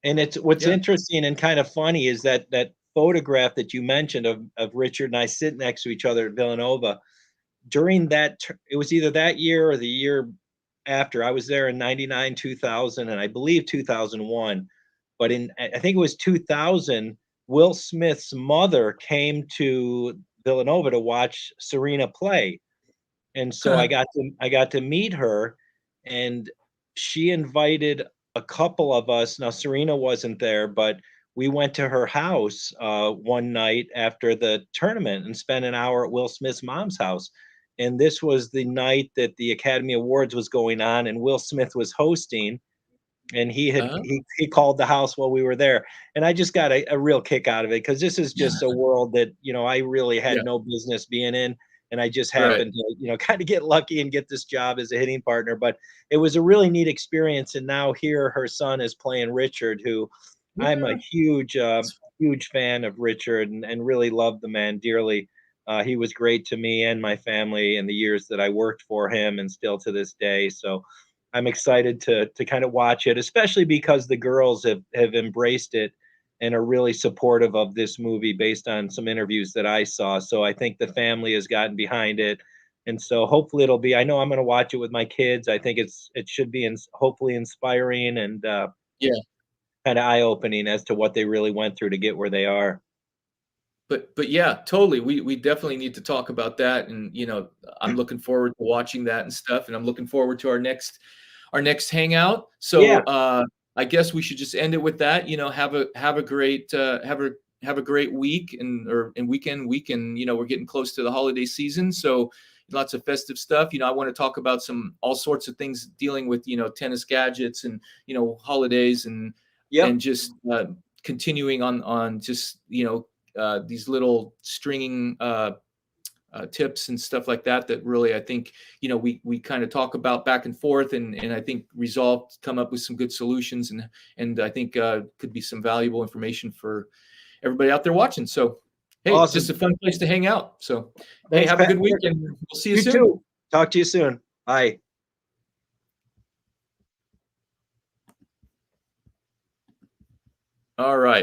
And it's what's Yeah. interesting and kind of funny is that photograph that you mentioned of Richard and I sitting next to each other at Villanova during it was either that year or the year after. I was there in 99, 2000, and I believe 2001. But I think it was 2000, Will Smith's mother came to Villanova to watch Serena play. And so I got to meet her, and she invited a couple of us. Now Serena wasn't there, but we went to her house one night after the tournament and spent an hour at Will Smith's mom's house. And this was the night that the Academy Awards was going on, and Will Smith was hosting. And Uh-huh. he called the house while we were there, and I just got a real kick out of it because this is just a world that I really had Yeah. no business being in, and I just Right. happened to kind of get lucky and get this job as a hitting partner. But it was a really neat experience, and now here her son is playing Richard, who I'm a Yeah. huge fan of Richard, and really love the man dearly. He was great to me and my family in the years that I worked for him, and still to this day. So I'm excited to kind of watch it, especially because the girls have embraced it and are really supportive of this movie based on some interviews that I saw. So I think the family has gotten behind it. And so hopefully it'll be, I know I'm going to watch it with my kids. I think it should be hopefully inspiring and Yeah. kind of eye opening as to what they really went through to get where they are. But yeah, totally. We definitely need to talk about that, and I'm looking forward to watching that and stuff, and I'm looking forward to our next hangout. Yeah. So I guess we should just end it with that. Have a great have a great week and week, and we're getting close to the holiday season, so lots of festive stuff. I want to talk about all sorts of things dealing with tennis gadgets and holidays and Yep. just continuing on just these little stringing tips and stuff like that really I think we kind of talk about back and forth and I think come up with some good solutions and I think could be some valuable information for everybody out there watching. So hey, just Awesome. a fun place to hang out. So hey, Thanks, have a good week Patrick. and we'll see you You soon. too. Talk to you soon. Bye. All right.